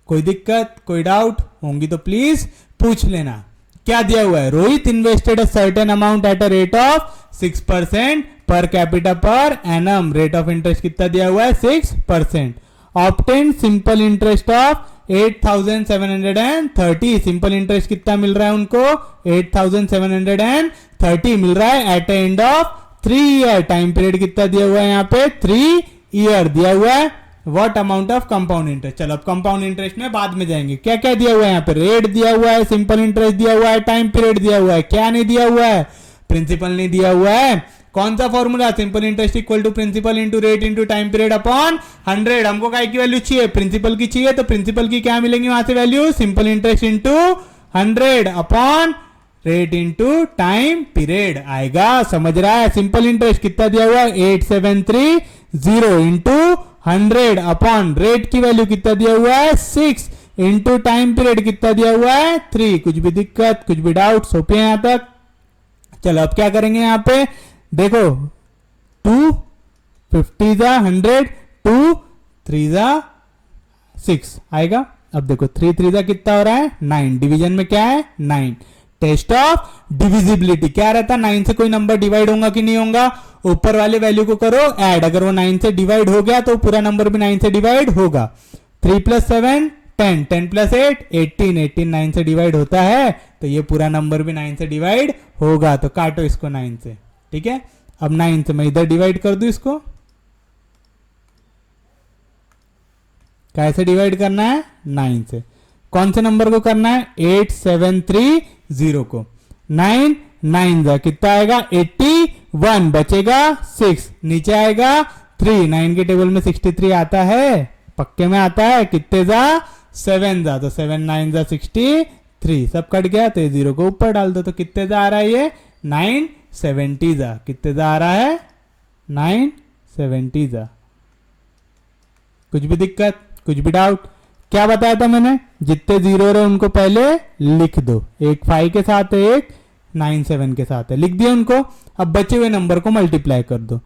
कोई दिक्कत कोई डाउट होंगी तो प्लीज पूछ लेना। क्या दिया हुआ है, Rohit invested a certain amount at a rate of 6% per capita per annum. Rate of interest कितना दिया हुआ है 6%। Obtain simple interest of 8,730। Simple interest कितना मिल रहा है उनको 8,730 मिल रहा है at end of 3 year. Time period कितना दिया हुआ है यहाँ पे 3 ईयर दिया हुआ है। What amount of compound interest, चलो अब कंपाउंड इंटरेस्ट में बाद में जाएंगे। क्या क्या दिया हुआ है यहाँ पे, रेट दिया हुआ है, सिंपल इंटरेस्ट दिया हुआ है, टाइम पीरियड दिया हुआ है। क्या नहीं दिया हुआ है, प्रिंसिपल नहीं दिया हुआ है। कौन सा formula, simple interest equal to principal into rate into time period upon 100। हमको काय की वैल्यू चाहिए, प्रिंसिपल की चाहिए, तो प्रिंसिपल की क्या मिलेंगी वहां से value, simple interest into 100 upon rate into time period आएगा। समझ रहा है, सिंपल इंटरेस्ट कितना दिया हुआ है 8730 इंटू 100 अपॉन रेट की वैल्यू कितना दिया हुआ है 6 इंटू टाइम पीरियड कितना दिया हुआ है 3। कुछ भी दिक्कत कुछ भी डाउट सोपे यहां तक। चलो अब क्या करेंगे यहाँ पे, देखो 2 50 100 2 3 6 आएगा। अब देखो 3 3 कितना हो रहा है 9, डिवीजन में क्या है 9। टेस्ट ऑफ डिविजिबिलिटी क्या रहता है, 9 से कोई नंबर डिवाइड होगा कि नहीं होगा, ऊपर वाले वैल्यू को करो ऐड, अगर वो 9 से डिवाइड हो गया तो पूरा नंबर भी 9 से डिवाइड होगा। 3 + 7 10, 10 + 8 18, 18 9 से डिवाइड होता है तो ये पूरा नंबर भी 9 से डिवाइड होगा। तो काटो इसको 9 से, ठीक है। अब 9 से मैं इधर डिवाइड कर दूं इसको, कैसे डिवाइड करना है 9 से, कौन से नंबर को करना है 8730 को। 9 9 जा कितना आएगा 81, बचेगा 6, नीचे आएगा 3। 9 के टेबल में 63 आता है, पक्के में आता है, कितने जा 7 जा, तो 7 9 जा 63, सब कट गया तो 0 को ऊपर डाल दो। तो कितने जा आ रहा है ये 970 जा, कितने जा आ रहा है 970 जा। कुछ भी दिक्कत कुछ भी डाउट, क्या बताया था मैंने, जितने जीरो रहे उनको पहले लिख दो, एक 5 के साथ है एक 9 7 के साथ है, लिख दिया उनको। अब बचे हुए नंबर को मल्टीप्लाई कर दो,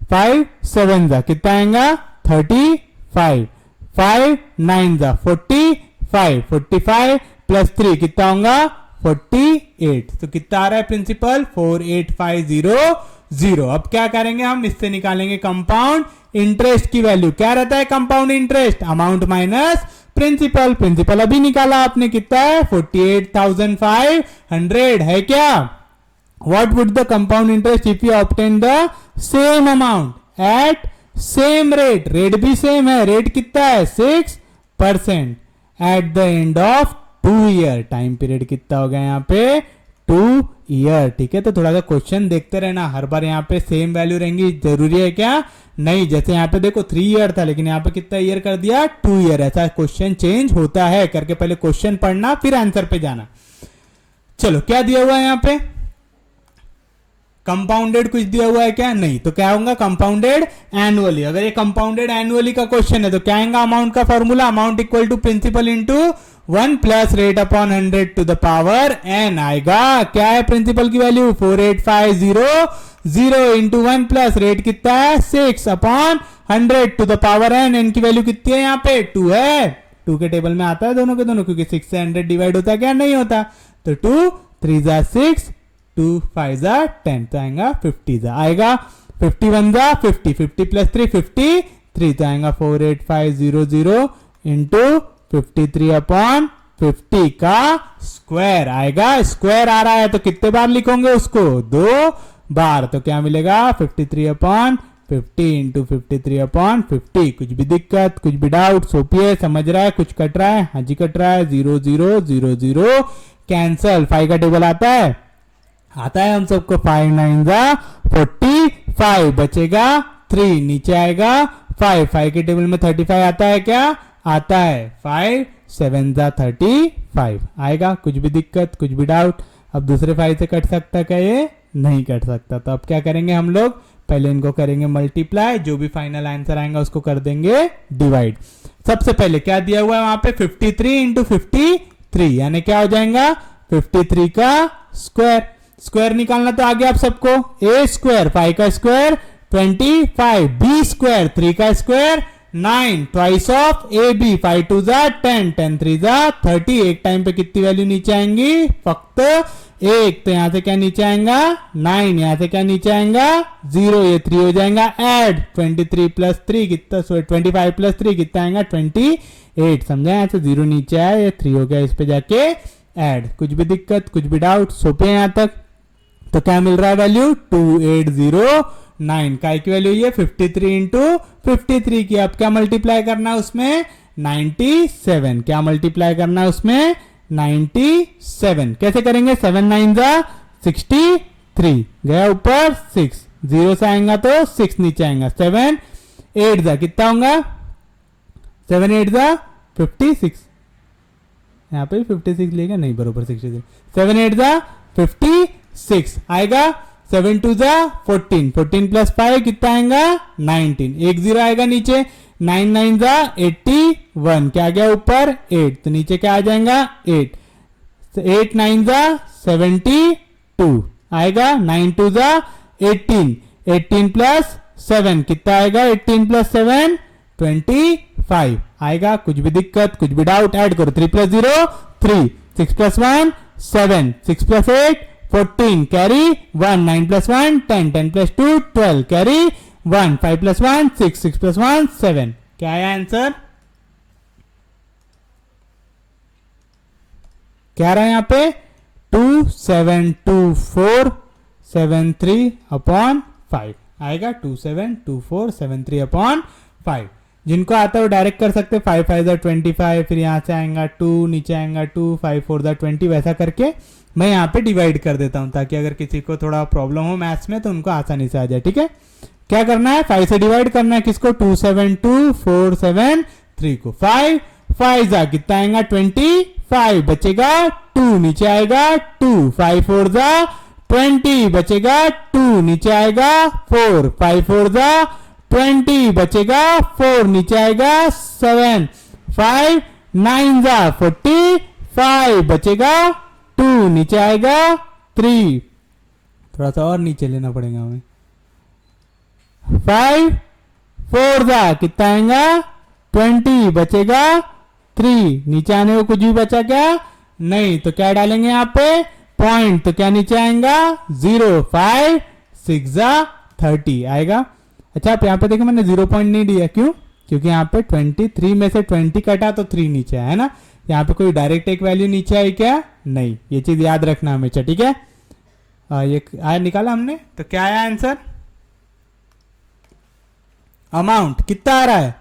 5 7 जा कितना आएगा 35, 5 9 जा 45, 45 प्लस 3 कितना होगा 48। तो कितना आ रहा है प्रिंसिपल 48500। अब क्या करेंगे हम, इससे निकालेंगे कंपाउंड इंटरेस्ट की वैल्यू। क्या रहता है compound interest, amount minus principal. Principal अभी निकाला आपने कितना है 48,500 है क्या। What would the compound interest if you obtain the same amount at same rate, rate भी सेम है, रेट कितना है 6% at the end of 2 year. Time period कितना हो गया यहाँ पे 2 ईयर, ठीक है। तो थोड़ा सा क्वेश्चन देखते रहना, हर बार यहाँ पे सेम वैल्यू रहेंगी जरूरी है क्या, नहीं। जैसे यहाँ पे देखो 3 ईयर था लेकिन यहाँ पे कितना ईयर कर दिया 2 ईयर, ऐसा क्वेश्चन चेंज होता है। करके पहले क्वेश्चन पढ़ना फिर आंसर पे जाना। चलो क्या दिया हुआ है यहाँ पे, कंपाउंडेड कुछ दिया हुआ है क्या? नहीं, तो क्या होगा? Compounded annually. अगर ये कंपाउंडेड एनुअली का क्वेश्चन है तो क्या आएगा अमाउंट का formula? Amount equal to principal into 1 plus rate upon 100 to the power n आएगा। क्या है प्रिंसिपल की वैल्यू? 48500 इंटू 1 प्लस रेट कितना है? 6 upon 100 to the power n। n की वैल्यू कितनी है? यहाँ पे 2 है। 2 के टेबल में आता है दोनों के दोनों, क्योंकि 6 से 100 डिवाइड होता है क्या? नहीं होता। तो 2 3 जा 6, 2 5 जा 10, तो आएगा 50 जा आएगा। 51 जा 50, 50 प्लस 3 53, तो आएगा 48500 इंटू 53 अपॉन 50 का स्क्वायर आएगा। स्क्वायर आ रहा है तो कितने बार लिखोगे उसको? 2 बार। तो क्या मिलेगा? 53 अपॉन 50 इंटू 53 अपॉन 50। कुछ भी दिक्कत, कुछ भी डाउट? सोपी है, समझ रहा है? कुछ कट रहा है? हाँ जी कट रहा है। 0 0 0 0 कैंसल। 5 का टेबल आता है? आता है हम सबको। 5 9 जा 45, बचेगा 3, नीचे आएगा 5। 5 के टेबल में 35 आता है क्या? आता है। 5 7 जा 35 आएगा। कुछ भी दिक्कत, कुछ भी डाउट? अब दूसरे 5 से कट सकता क्या? ये नहीं कट सकता। तो अब क्या करेंगे हम लोग? पहले इनको करेंगे मल्टीप्लाई, जो भी फाइनल आंसर आएगा उसको कर देंगे डिवाइड। सबसे पहले क्या दिया हुआ है वहां पे? 53 इंटू 53, यानी क्या हो जाएगा? 53 का स्क्वायर। स्क्वायर निकालना तो आगे आप सबको। ए स्क्वायर 5 का स्क्वायर 25, बी स्क्वायर 3 का square 9, twice of A b. 5 2 जा 10, 10 3 जा 30। एक टाइम पे कितनी वैल्यू नीचे आएंगी? फक्त एक। तो यहां से क्या नीचे आएगा? 9। यहां से क्या नीचे आएगा? 0। ये 3 हो जाएगा ऐड। 23 प्लस 3 कितना? 25 प्लस 3 कितना आएगा? 28। समझा? यहां से 0 नीचे आया, ये 3 हो गया, इस पे जाके ऐड। कुछ भी दिक्कत, कुछ भी डाउट? सोपे यहां तक? तो क्या मिल रहा है वैल्यू? 2809। काय की वैल्यू ये 53 इंटू 53 की। अब क्या मल्टीप्लाई करना है उसमें? 97। क्या मल्टीप्लाई करना है उसमें? 97। कैसे करेंगे? 7 9 जा 63, गया ऊपर 6, 0 से आएगा तो 6 नीचे आएगा। 7 8 जा कितना होगा? 7 8 जा 56। यहाँ पे 56 लेगा नहीं, बरोबर 66। 7 8 जा 56 आएगा। 7 2 जा 14, 14 प्लस 5 कितना आएगा? 19। 1 0 आएगा नीचे। 9 9 जा 81, क्या आ गया ऊपर? 8, तो नीचे क्या आ जाएगा? 8। 8 9 जा 72 आएगा। 9 2 जा 18, 18 प्लस 7 कितना आएगा? 18 प्लस 7 25 आएगा। कुछ भी दिक्कत, कुछ भी डाउट? ऐड करो। 3 plus 0 3, 6 plus 1 7, 6 plus 8 14, carry 1, 9 plus 1 10, 10 plus 2 12, carry 1, 5 plus 1 6, 6 plus 1 7। क्या है आंसर? क्या रहा है यहाँ पे? 272473 अपॉन 5 आएगा। 272473 अपॉन 5। जिनको आता है वो डायरेक्ट कर सकते हैं। 5 5 25, फिर यहाँ से आएगा 2, नीचे आएगा 2, 5 4 20, वैसा करके मैं यहाँ पे डिवाइड कर देता हूँ, ताकि अगर किसी को थोड़ा प्रॉब्लम हो मैथ्स में तो उनको आसानी से आ जाए। ठीक है, क्या करना है? 5 से डिवाइड करना है। किसको? 272473 को। 5 5 जा कितना आएगा? 25, बचेगा 2, नीचे आएगा 2। 5 4 जा 20, बचेगा 2, नीचे आएगा 4। 5 4 जा 20, बचेगा 4, नीचे आएगा 7। 5 9 जा 45, बचेगा 2, नीचे आएगा 3। थोड़ा सा और नीचे लेना पड़ेगा हमें। 5 4 जा कितना आएगा? 20, बचेगा 3, नीचे आने को कुछ भी बचा क्या? नहीं, तो क्या डालेंगे यहाँ पे? पॉइंट। तो क्या नीचे आएगा? 0। 5 6 जा 30 आएगा। अच्छा, आप यहाँ पे देखो मैंने 0 पॉइंट नहीं दिया, क्यों? क्योंकि यहाँ पे 23 में से 20 कटा तो 3 नीचे है ना। यहाँ पे कोई डायरेक्ट एक वैल्यू नीचे आई क्या? नहीं, ये चीज याद रखना हमेशा। ठीक है, ये आया निकाला हमने, तो क्या आया आंसर? अमाउंट कितना आ रहा है?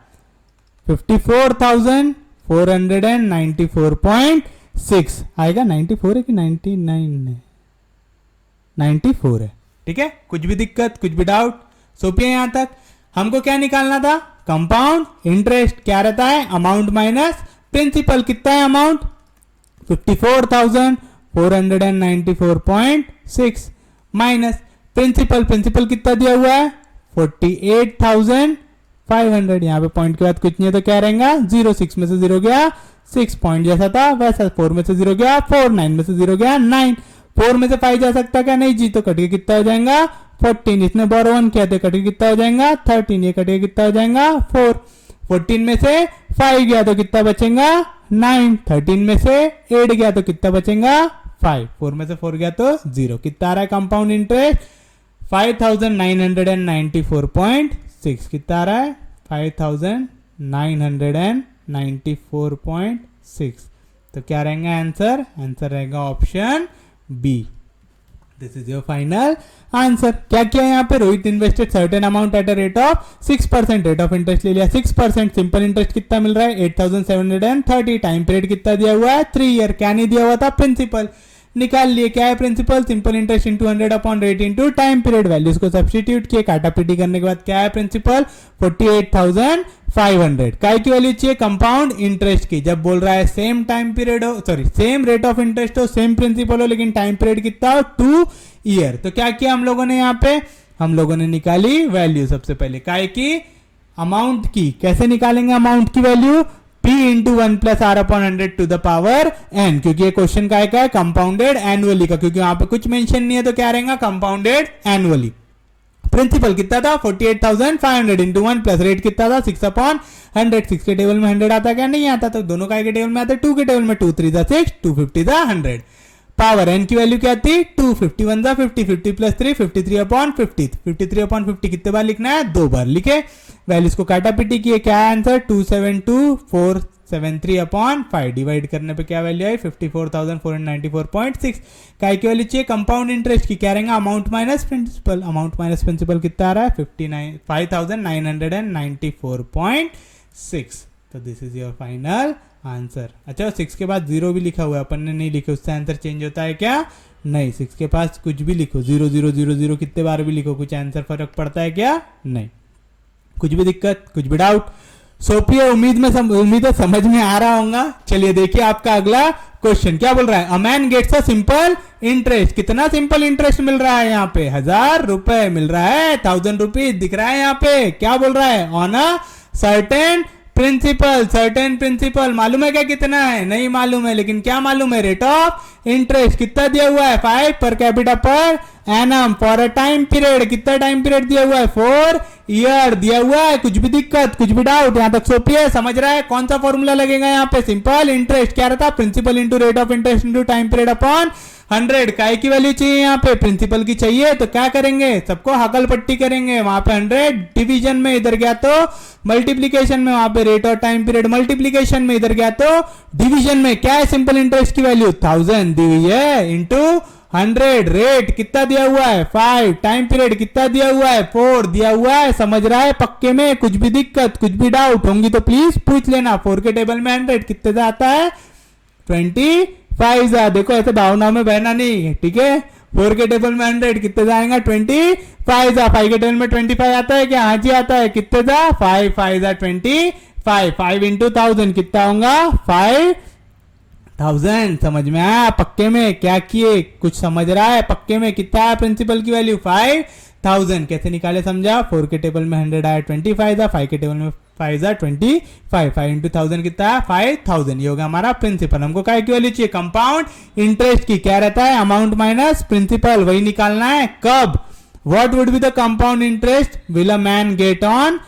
54,494.6 आएगा। 94 है कि 99 है? 94 है। ठीक है, कुछ भी दिक्कत, कुछ भी डाउट? सोपिए यहां तक। हमको क्या निकालना था? Compound interest. क्या रहता है? Amount minus principal. कितना है अमाउंट? 54,494.6 माइनस प्रिंसिपल प्रिंसिपल कितना दिया हुआ है 48,500। यहाँ पे पॉइंट के बाद कुछ नहीं है तो क्या रहेगा 0, 6 में से 0 गया 6, पॉइंट जैसा था वैसा, 4 में से 0 गया 4, 9 में से 0 गया 9, 4 में से 5 जा सकता क्या नहीं जी, तो कट के कितना हो जाएगा 14, इसने बोरो 1 किया तो कट के कितना हो जाएगा 13, ये कट के कितना हो जाएगा 4, 14 में से 5 गया तो कितना बचेगा 9, 13 में से 8 गया तो कितना बचेगा 5, 4 में से 4 गया तो 0। कितना आ रहा है कंपाउंड इंटरेस्ट 5,994.6, कितना आ रहा है 5,994.6। तो क्या रहेगा आंसर, आंसर रहेगा option b. This is your final answer. क्या किया यहाँ पे, Rohit invested certain amount at a rate of 6%, rate of interest ले लिया 6%, सिंपल इंटरेस्ट कितना मिल रहा है 8,730, टाइम पीरियड कितना दिया हुआ है 3 ईयर, क्या नहीं दिया हुआ था प्रिंसिपल, निकाल लिए क्या है principal, simple interest into 100 upon rate into time period, values को सब्स्टिट्यूट किए, काटा पीटी करने के बाद क्या है प्रिंसिपल 48,500। काय की वैल्यू चाहिए कंपाउंड इंटरेस्ट की, जब बोल रहा है सेम टाइम पीरियड हो, sorry same rate of interest हो, सेम प्रिंसिपल हो, लेकिन टाइम पीरियड कितना हो 2 ईयर। तो क्या किया हम लोगों ने यहाँ पे, हम लोगों ने निकाली वैल्यू सबसे पहले काय की, अमाउंट की। कैसे निकालेंगे अमाउंट की value, P into 1 plus are upon 100 to the power n, क्योंकि ये क्वेश्चन का है कंपाउंडेड एनुअली का, क्योंकि वहां पे कुछ मेंशन नहीं है तो क्या रहेगा कंपाउंडेड एनुअली। प्रिंसिपल कितना था 48,500 इंटू 1 प्लस रेट कितना था 6 अपॉन 100, 6 के टेबल में 100 आता क्या नहीं आता, तो दोनों का के टेबल में आता, 2 के टेबल में 2 3 जा 6, 250 जा 100। पावर n की वैल्यू क्या थी 2, 51 जा 50, 50 प्लस 3 53 अपॉन 50, 53 अपॉन 50 कितने बार लिखना है 2 बार लिखे, वैल्यूज को काटा पीटी किए, क्या आंसर 272,473 अपॉन 5, डिवाइड करने पे क्या वैल्यू आई 54,494.6। काय की वैल्यू चाहिए कंपाउंड इंटरेस्ट की, क्या रहेगा amount minus principal, amount minus principal कितना आ रहा है 5,994.6। तो this is your final answer. अच्छा 6 के बाद 0 भी लिखा हुआ है, अपन ने नहीं लिखे, उससे आंसर चेंज होता है क्या नहीं, 6 के पास कुछ भी लिखो 0 0 0 0 कितने बार भी लिखो, कुछ आंसर फर्क पड़ता है क्या नहीं। कुछ भी दिक्कत, कुछ भी डाउट, सोफिया उम्मीद है समझ में आ रहा होगा। चलिए देखिए आपका अगला क्वेश्चन क्या बोल रहा है, a man gets a simple interest, कितना सिंपल इंटरेस्ट मिल रहा है यहाँ पे 1,000 रुपए मिल रहा है, 1,000 रुपीज दिख रहा है यहाँ पे, क्या बोल रहा है on a certain principal, certain principal, मालूम है क्या कितना है नहीं मालूम है, लेकिन क्या मालूम है रेट ऑफ इंटरेस्ट कितना दिया हुआ है 5 per capita per annum for a time period, कितना टाइम पीरियड दिया हुआ है 4 ईयर दिया हुआ है। कुछ भी दिक्कत, कुछ भी डाउट, यहां तक सोपी है, समझ रहा है कौन सा फॉर्मूला लगेगा यहाँ पे, सिंपल इंटरेस्ट क्या रहता principal into rate of interest into time period upon 100। काय की वैल्यू चाहिए यहाँ पे प्रिंसिपल की चाहिए, तो क्या करेंगे सबको हकल पट्टी करेंगे, वहां पे 100 डिवीजन में, इधर गया तो मल्टीप्लीकेशन में, वहां पे रेट और टाइम पीरियड मल्टीप्लीकेशन में, इधर गया तो डिवीजन में, क्या है सिंपल इंटरेस्ट की वैल्यू 1000 दी हुई है इंटू 100, रेट कितना दिया हुआ है 5, टाइम पीरियड कितना दिया हुआ है 4 दिया हुआ है, समझ रहा है पक्के में, कुछ भी दिक्कत कुछ भी डाउट होंगी तो प्लीज पूछ लेना। 4 के टेबल में 100 कितने से आता है 25 जा, देखो ऐसे भावना में बहना नहीं, ठीक है 4 के टेबल में 100 कितने जाएगा 25 जा, 5 के टेबल में 25 आता है क्या, हाँ जी आता है, कितने जा 5 5 जा 25, 5 इंटू 1000 कितना होगा 5,000। समझ में आया पक्के में, क्या किए कुछ समझ रहा है पक्के में, कितना है प्रिंसिपल की वैल्यू 5,000, कैसे निकाले समझा, 4 के टेबल में 100 आया 25 जा, 5 के टेबल में 5 जा 25, 5 इंटू 1000 कितना है 5,000, ये होगा हमारा प्रिंसिपल। हमको क्या की वैल्यू चाहिए कंपाउंड इंटरेस्ट की, क्या रहता है अमाउंट माइनस प्रिंसिपल, वही निकालना है कब, what would be the compound interest will a man get on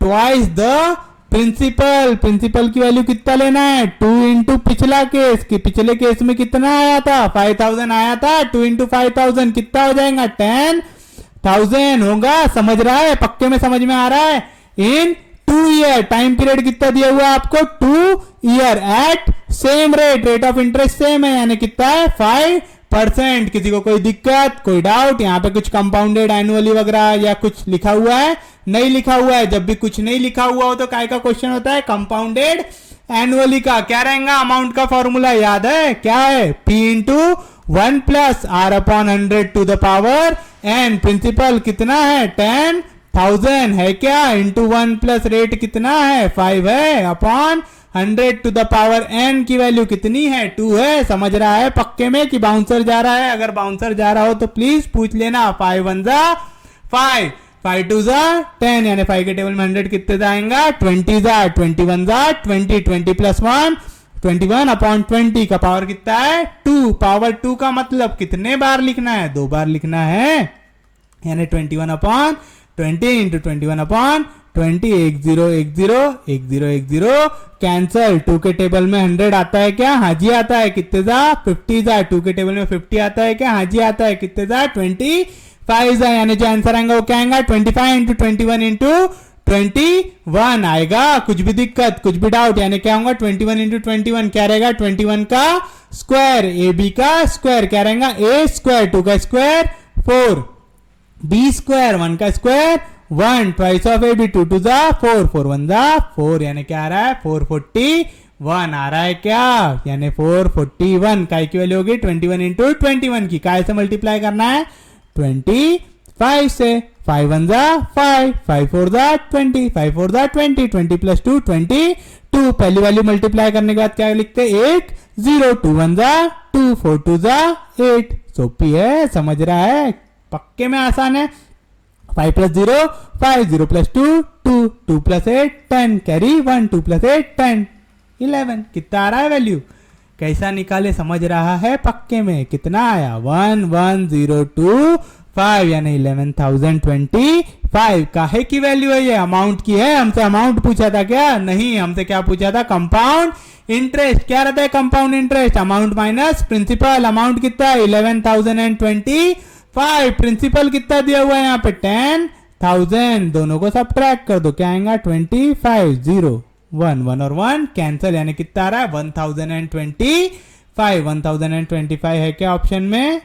twice the principal, principal की वैल्यू कितना लेना है 2 इंटू पिछला केस, कि पिछले केस में कितना आया था 5,000 आया था, 2 इंटू 5,000 कितना हो जाएगा 10,000 होगा, समझ रहा है पक्के में समझ में आ रहा है। इन 2 ईयर, टाइम पीरियड कितना दिया हुआ है आपको 2 year at same rate, rate of interest same है, यानी कितना है 5%। किसी को कोई दिक्कत कोई डाउट, यहाँ पे कुछ कंपाउंडेड एनुअली वगैरह या कुछ लिखा हुआ है नहीं लिखा हुआ है, जब भी कुछ नहीं लिखा हुआ हो तो काय का क्वेश्चन होता है कंपाउंडेड एनुअली का, क्या रहेगा अमाउंट का फॉर्मूला याद है क्या है P into 1 plus are upon 100 to the power n, principal कितना है 10,000 है क्या, इंटू 1 प्लस रेट कितना है 5 है upon 100 to the power n की वैल्यू कितनी है 2 है। समझ रहा है पक्के में कि बाउंसर जा रहा है? अगर बाउंसर जा रहा हो तो प्लीज पूछ लेना। 5 1 जा 5, 5 2 जा 10, यानी 5 के टेबल में 100 कितने जाएगा 20 जा 21 जा 20, 20 प्लस 1 21 अपॉन 20 का पावर कितना है 2। पावर 2 का मतलब कितने बार लिखना है? 2 बार लिखना है, यानी 21 अपॉन 20 इंटू 21 अपॉन 20। 1 0 1 0 1 0 1 0 कैंसल। 2 के टेबल में 100 आता है क्या? हाँ जी आता है। कितने जा 50 जा। 2 के टेबल में 50 आता है क्या? हाँ जी आता है। कितने जा 25 जा, यानी जो आंसर आएगा वो क्या आएगा 25 इंटू 21 इंटू 21 आएगा। कुछ भी दिक्कत, कुछ भी डाउट, यानी क्या होगा 21 इंटू 21 क्या रहेगा 21 का स्क्वायर, ए बी का स्क्वायर क्या रहेगा ए स्क्वायर, 2 का स्क्वायर 4, बी स्क्वायर 1 का square 1, twice of A b 2 2 जा 4, 4 1 जा 4, यानी क्या आ रहा है 441 आ रहा है क्या, यानी 441 काय की वैल्यू होगी 21 इंटू 21 की। काय से मल्टीप्लाई करना है 25 से। 5 1 जा 5, 5 4 जा 20, 5 4 जा 20, 20 प्लस 2 22। पहली वैल्यू मल्टीप्लाई करने के बाद क्या लिखते 8 0, 2 1 जा 2, 4 2 जा 8। सोपी है, समझ रहा है, पक्के में आसान है। 5 plus 0 5, 0 plus 2 2, 2 plus 8 10, carry 1, 2 plus 8 10 11। कितना आ रहा है वैल्यू? कैसा निकाले समझ रहा है पक्के में? कितना आया 11025, यानी 11,025। काहे की वैल्यू है ये? अमाउंट की है। हमसे अमाउंट पूछा था क्या? नहीं, हमसे क्या पूछा था? Compound interest. क्या रहता है compound interest? Amount minus principal. Amount कितना है 11,025। प्रिंसिपल कितना दिया हुआ है यहाँ पे 10,000। दोनों को सब्ट्रैक्ट कर दो, क्या आएगा 25 0 1 1 और 1 कैंसल, यानी कितना आ रहा है 1025। 1025 है क्या ऑप्शन में?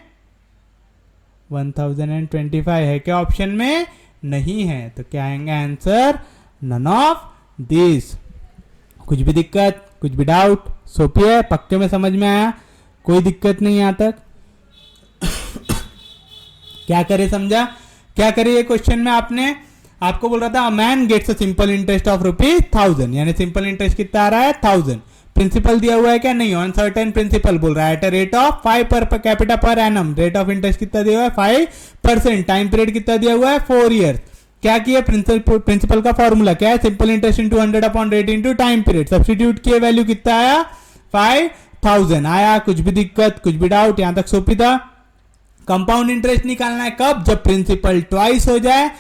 1025 है क्या ऑप्शन में? नहीं है, तो क्या आएगा आंसर? None of this. कुछ भी दिक्कत, कुछ भी डाउट? सोपी है, पक्के में समझ में आया, कोई दिक्कत नहीं यहाँ तक। क्या करे समझा? क्या करे ये क्वेश्चन में? आपको बोल रहा था man gets a simple interest of ₹1000, यानी सिंपल इंटरेस्ट कितना आ रहा है 1000। प्रिंसिपल दिया हुआ है क्या? नहीं, ऑन सर्टेन प्रिंसिपल बोल रहा है at rate of 5 per capita per annum. Rate of interest कितना दिया हुआ है 5%। टाइम पीरियड कितना दिया हुआ है 4 ईयर। क्या किया? प्रिंसिपल का फॉर्मूला क्या है? Simple interest into 100 upon rate into time period. Substitute किए, वैल्यू कितना आया 5000 आया। कुछ भी दिक्कत, कुछ भी डाउट? यहां तक सोपी था। कंपाउंड इंटरेस्ट निकालना है कब? जब प्रिंसिपल ट्वाइस हो जाए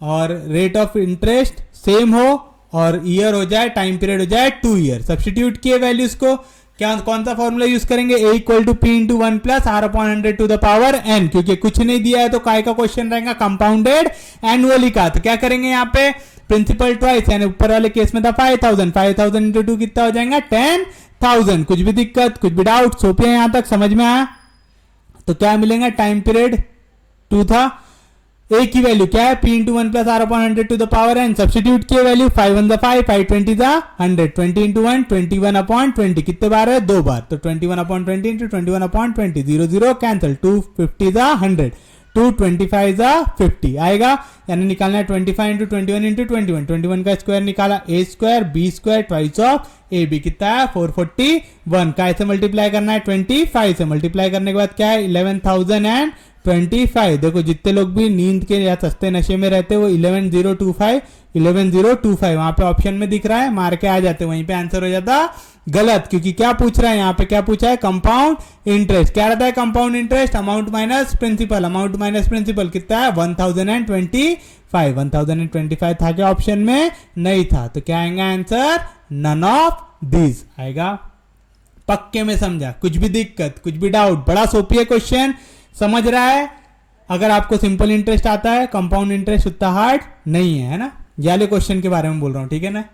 और रेट ऑफ इंटरेस्ट सेम हो और ईयर हो जाए, टाइम पीरियड हो जाए 2 ईयर। सब्स्टिट्यूट किए वैल्यूज को, क्या कौन सा फॉर्मूला यूज करेंगे? A equal to P into 1 plus R upon 100 to the power n। क्योंकि कुछ नहीं दिया है तो काय का क्वेश्चन रहेगा कंपाउंडेड एनुअली का। तो क्या करेंगे यहाँ पे? प्रिंसिपल ट्वाइस, यानी ऊपर वाले केस में था 5000, 5000 इंटू 2 कितना हो जाएगा 10,000। कुछ भी दिक्कत, कुछ भी डाउट? सोपी है, यहां तक समझ में आया? तो क्या मिलेगा? टाइम पीरियड 2 था। ए की वैल्यू क्या है? P into 1 plus R upon 100 to the power n। Substitute किए वैल्यू 5 1 द 5, 5 20 द 100, 20 इंटू 1 21 अपॉन 20। कितने बार है? 2 बार। तो 21 अपॉन 20 इंटू 21 अपॉन 20, 0 0 कैंसिल, 250 द 100, 225 द 50 आएगा। यानी निकालना है 25 इंटू 21 इंटू 21। 21 का स्क्वायर निकाला A square B square twice of A B. कितना है 441। का ऐसे मल्टीप्लाई करना है 25 से। मल्टीप्लाई करने के बाद क्या है 11,025। देखो जितने लोग भी नींद के या सस्ते नशे में रहते वो 11,025 वहां पे ऑप्शन में दिख रहा है, मार के आ जाते, वहीं पे आंसर हो जाता गलत। क्योंकि क्या पूछ रहा है यहाँ पे? क्या पूछा है? Compound interest. क्या रहता है compound interest? Amount minus principal. Amount minus principal कितना है 1025। 1025 था क्या ऑप्शन में? नहीं था। तो क्या आएगा आंसर? नन ऑफ दिस आएगा। पक्के में समझा? कुछ भी दिक्कत, कुछ भी डाउट? बड़ा सोपी है क्वेश्चन, समझ रहा है? अगर आपको सिंपल इंटरेस्ट आता है, कंपाउंड इंटरेस्ट उतना हार्ड नहीं है ना? वाले क्वेश्चन के बारे में बोल रहा हूं, ठीक है ना?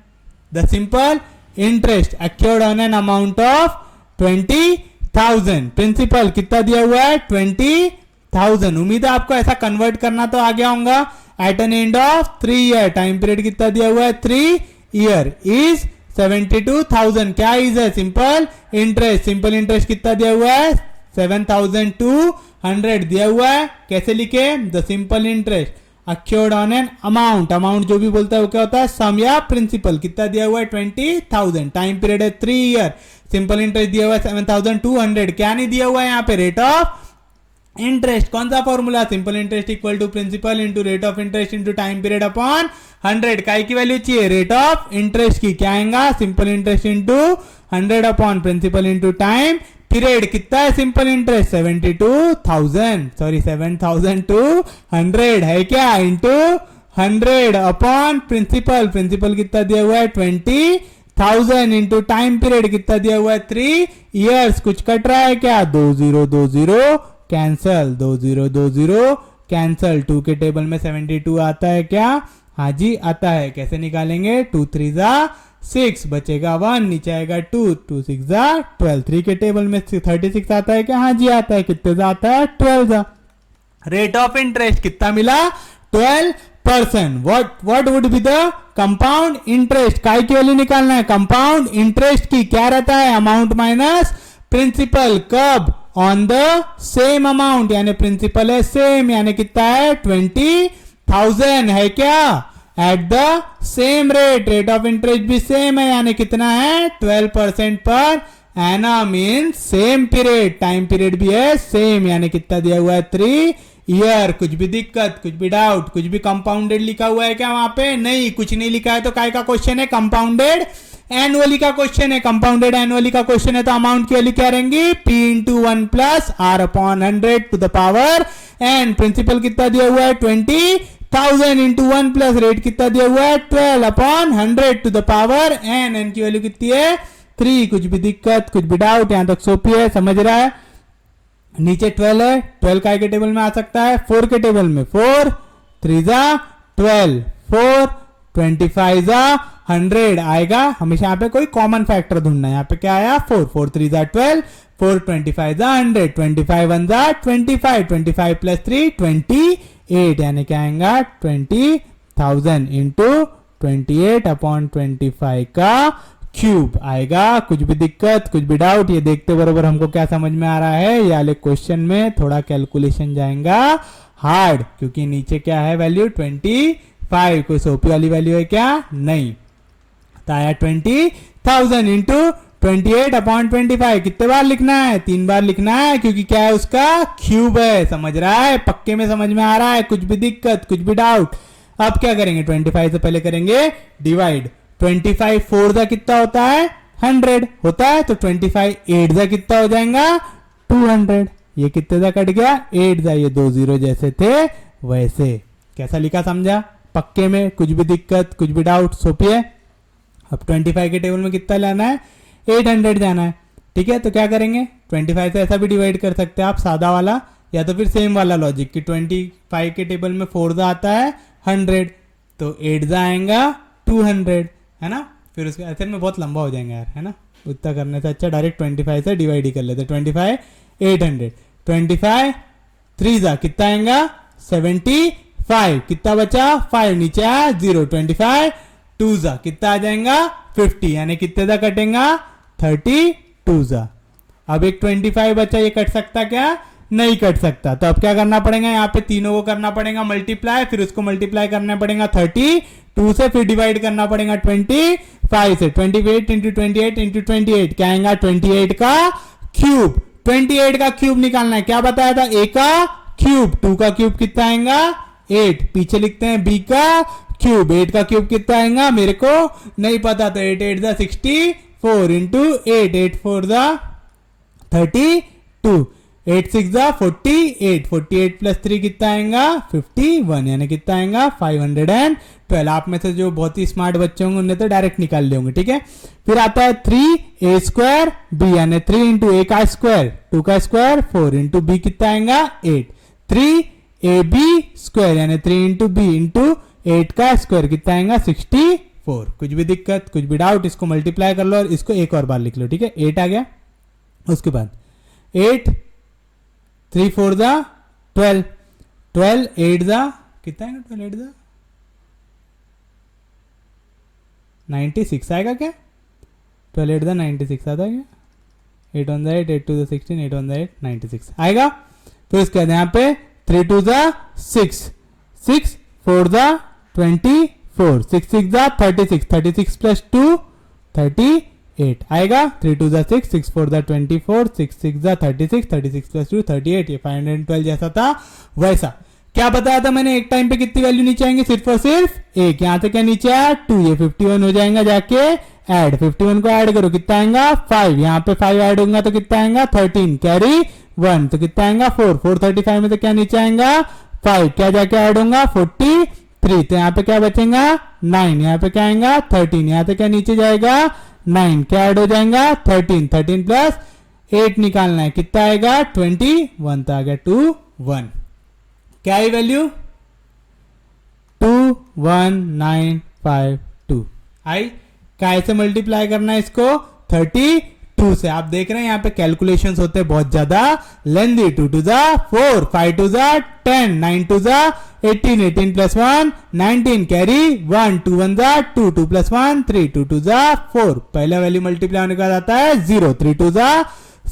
The simple interest accrued on an amount of 20,000। Principal कितना दिया हुआ है 20,000। उम्मीद है आपको ऐसा कन्वर्ट करना तो आ गया होगा। At an end of 3 year, time period कितना दिया हुआ है 3 ईयर, इज 72,000। क्या इज है? Simple interest. सिंपल इंटरेस्ट कितना दिया हुआ है 7,200 दिया हुआ है। कैसे लिखे? The simple interest accrued on an amount, amount जो भी बोलता है वो क्या होता है, सम या प्रिंसिपल। कितना दिया हुआ है 20,000, टाइम पीरियड है 3 ईयर, सिंपल इंटरेस्ट दिया हुआ है 7,200, क्या नहीं दिया हुआ है यहाँ पे, रेट ऑफ इंटरेस्ट। कौन सा formula, simple interest equal to principal into rate of interest into time period upon 100। काय की वैल्यू चाहिए, रेट ऑफ इंटरेस्ट की, क्या आएगा, simple interest into 100 upon principal into time period. कितना है सिंपल इंटरेस्ट, 7,200 है क्या, इंटू 100 अपॉन प्रिंसिपल, प्रिंसिपल कितना दिया हुआ है 20,000 इंटू टाइम पीरियड कितना दिया हुआ है 3 इयर्स। कुछ कट रहा है क्या, 2020 कैंसल, 2020 कैंसल। 2 के टेबल में 72 आता है क्या, हाँ जी आता है। कैसे निकालेंगे, 2 3 जा 6, बचेगा 1, नीचे आएगा 2, 2 6 जा 12। 3 के टेबल में 36 आता है क्या, हाँ जी आता है। कितने जा आता है, 12 जा। रेट ऑफ इंटरेस्ट कितना मिला, 12%। What would be the compound interest, काय की वैल्यू निकालना है, कंपाउंड इंटरेस्ट की। क्या रहता है, अमाउंट माइनस प्रिंसिपल। कब, ऑन द सेम अमाउंट, यानी प्रिंसिपल है सेम, यानी कितना है 20,000 है क्या, at the same rate, rate of interest भी सेम है, यानी कितना है 12% per annum in same period, time period भी है सेम, यानी कितना दिया हुआ है 3 ईयर। कुछ भी दिक्कत, कुछ भी डाउट, कुछ भी कंपाउंडेड लिखा हुआ है क्या वहां पे, नहीं, कुछ नहीं लिखा है। तो काय का क्वेश्चन है, कंपाउंडेड एनुअली का क्वेश्चन है। कंपाउंडेड एनुअली का क्वेश्चन है तो अमाउंट की वैल्यू क्या रहेंगी, p into 1 plus r upon 100 to the power n। Principal कितना दिया हुआ है 20,000 इंटू 1 प्लस रेट कितना दिया हुआ है 12 upon 100 to the power n। n की वैल्यू कितनी है 3। कुछ भी दिक्कत, कुछ भी डाउट, यहां तक सोपी है, समझ रहा है। नीचे 12 है, 12 काय के टेबल में आ सकता है, 4 के टेबल में, 4 3 जा 12, 4 25 जा 100 आएगा। हमेशा यहाँ पे कोई कॉमन फैक्टर ढूंढना है। यहाँ पे क्या आया, 4 4 3 जा 12, 4 25 जा 100, 25 1 जा 25, 25 प्लस 3 28, यानी क्या आएगा 20,000 इंटू 28 अपॉन 25 का क्यूब आएगा। कुछ भी दिक्कत, कुछ भी डाउट, ये देखते बरोबर हमको क्या समझ में आ रहा है, ये वाले क्वेश्चन में थोड़ा कैलकुलेशन जाएगा हार्ड, क्योंकि नीचे क्या है वैल्यू 25, कोई सोपी वाली वैल्यू है क्या, नहीं। तो आया 20,000 इंटू 28 अपॉन 25। कितने बार लिखना है, 3 बार लिखना है, क्योंकि क्या है उसका क्यूब है। समझ रहा है, पक्के में समझ में आ रहा है, कुछ भी दिक्कत, कुछ भी डाउट। अब क्या करेंगे, 25 से पहले करेंगे डिवाइड। 25 4 जा कितना होता है 100 होता है, तो 25 8 जा कितना हो जाएगा 200। ये कितने जा कट गया 8 जा, ये 2 0 जैसे थे वैसे। कैसा लिखा समझा, पक्के में, कुछ भी दिक्कत, कुछ भी डाउट, सोपिए। अब 25 के टेबल में कितना लाना है 800 जाना है, ठीक है। तो क्या करेंगे, 25 से ऐसा भी डिवाइड कर सकते हैं आप, सादा वाला, या तो फिर सेम वाला लॉजिक कि 25 के टेबल में 4 जा आता है 100, तो 8 जा आएगा 200, है ना। फिर उसके ऐसे में बहुत लंबा हो जाएगा यार, है ना। उतना करने से अच्छा डायरेक्ट 25 से डिवाइड ही कर लेते। 25 800, 25 3 जा कितना आएगा 75, कितना बचा 5, नीचे आया 0, 25 2 जा कितना आ जाएगा 50, यानी कितने जा कटेगा 32 जा। अब एक 25 बचा, ये कट सकता क्या, नहीं कट सकता। तो अब क्या करना पड़ेगा, यहाँ पे तीनों को करना पड़ेगा मल्टीप्लाई, फिर उसको मल्टीप्लाई करना पड़ेगा 32 से, फिर डिवाइड करना पड़ेगा 25 से। 28 इंटू 28 इंटू 28 क्या आएगा 28 का क्यूब। 28 का क्यूब निकालना है, क्या बताया था, a का क्यूब, 2 का क्यूब कितना आएगा 8, पीछे लिखते हैं b का क्यूब, 8 का क्यूब कितना आएगा मेरे को नहीं पता, तो 8 8 जा 64 इंटू 8, 8 4 जा 32, 8 6 जा 48, 48 प्लस 3 कितना आएगा 51, यानी कितना आएगा 512। आप में से जो बहुत ही स्मार्ट बच्चे होंगे उन्हें तो डायरेक्ट निकाल ले होंगे, ठीक है। फिर आता है 3a स्क्वायर b, यानी 3 इंटू a का स्क्वायर, 2 का स्क्वायर 4 इंटू b कितना आएगा 8, 3ab स्क्वायर, यानी 3 इंटू b इंटू 8 का स्क्वायर कितना आएगा 64। कुछ भी दिक्कत, कुछ भी डाउट, इसको मल्टीप्लाई कर लो और इसको एक और बार लिख लो, ठीक है। 8 आ गया, उसके बाद 8 3 4 जा 12, 12 8 जा कितना आएगा 12 8 जा 96 आएगा क्या, 12 8 जा 96 आता है क्या, 8 1 जा 8, 8 2 जा 16, 8 1 जा 8 96 आएगा। तो इसके बाद यहाँ पे 3 2 जा 6, 6 4 जा 24, 6 6 जा 36, 36 प्लस 2 38 आएगा, 3 2 जा 6, 6 4 जा 24, 6 6 जा 36, 36 प्लस 2 38, ये 512 जैसा था वैसा। क्या बताया था मैंने, एक टाइम पे कितनी वैल्यू नीचे आएंगे, सिर्फ और सिर्फ एक। यहाँ से क्या नीचे आया 2, ये 51 हो जाएगा, जाके ऐड 51 को ऐड करो कितना आएगा 5, यहाँ पे 5 ऐड होगा तो कितना आएगा 13, कैरी 1 तो कितना आएगा 4, 435 में से क्या नीचे आएगा 5, क्या जाके ऐड होगा 43, तो यहाँ पे क्या बचेगा 9, यहाँ पे क्या आएगा 13, यहाँ से क्या नीचे जाएगा 9, क्या ऐड हो जाएगा 13, 13 प्लस 8 निकालना है, कितना आएगा 21, तो आ गया 2 1। क्या है वैल्यू 21952 आई। काय से मल्टीप्लाई करना है इसको 32 से। आप देख रहे हैं यहाँ पे कैलकुलेशंस होते हैं बहुत ज्यादा लेंदी। 2 2 जा 4, 5 2 जा 10, 9 2 जा 18, 18 प्लस 1 19, कैरी 1, 2 1 जा 2, 2 प्लस 1 3, 2 2 जा 4, पहला वैल्यू मल्टीप्लाई होने के बाद आता है 0, 3 2 जा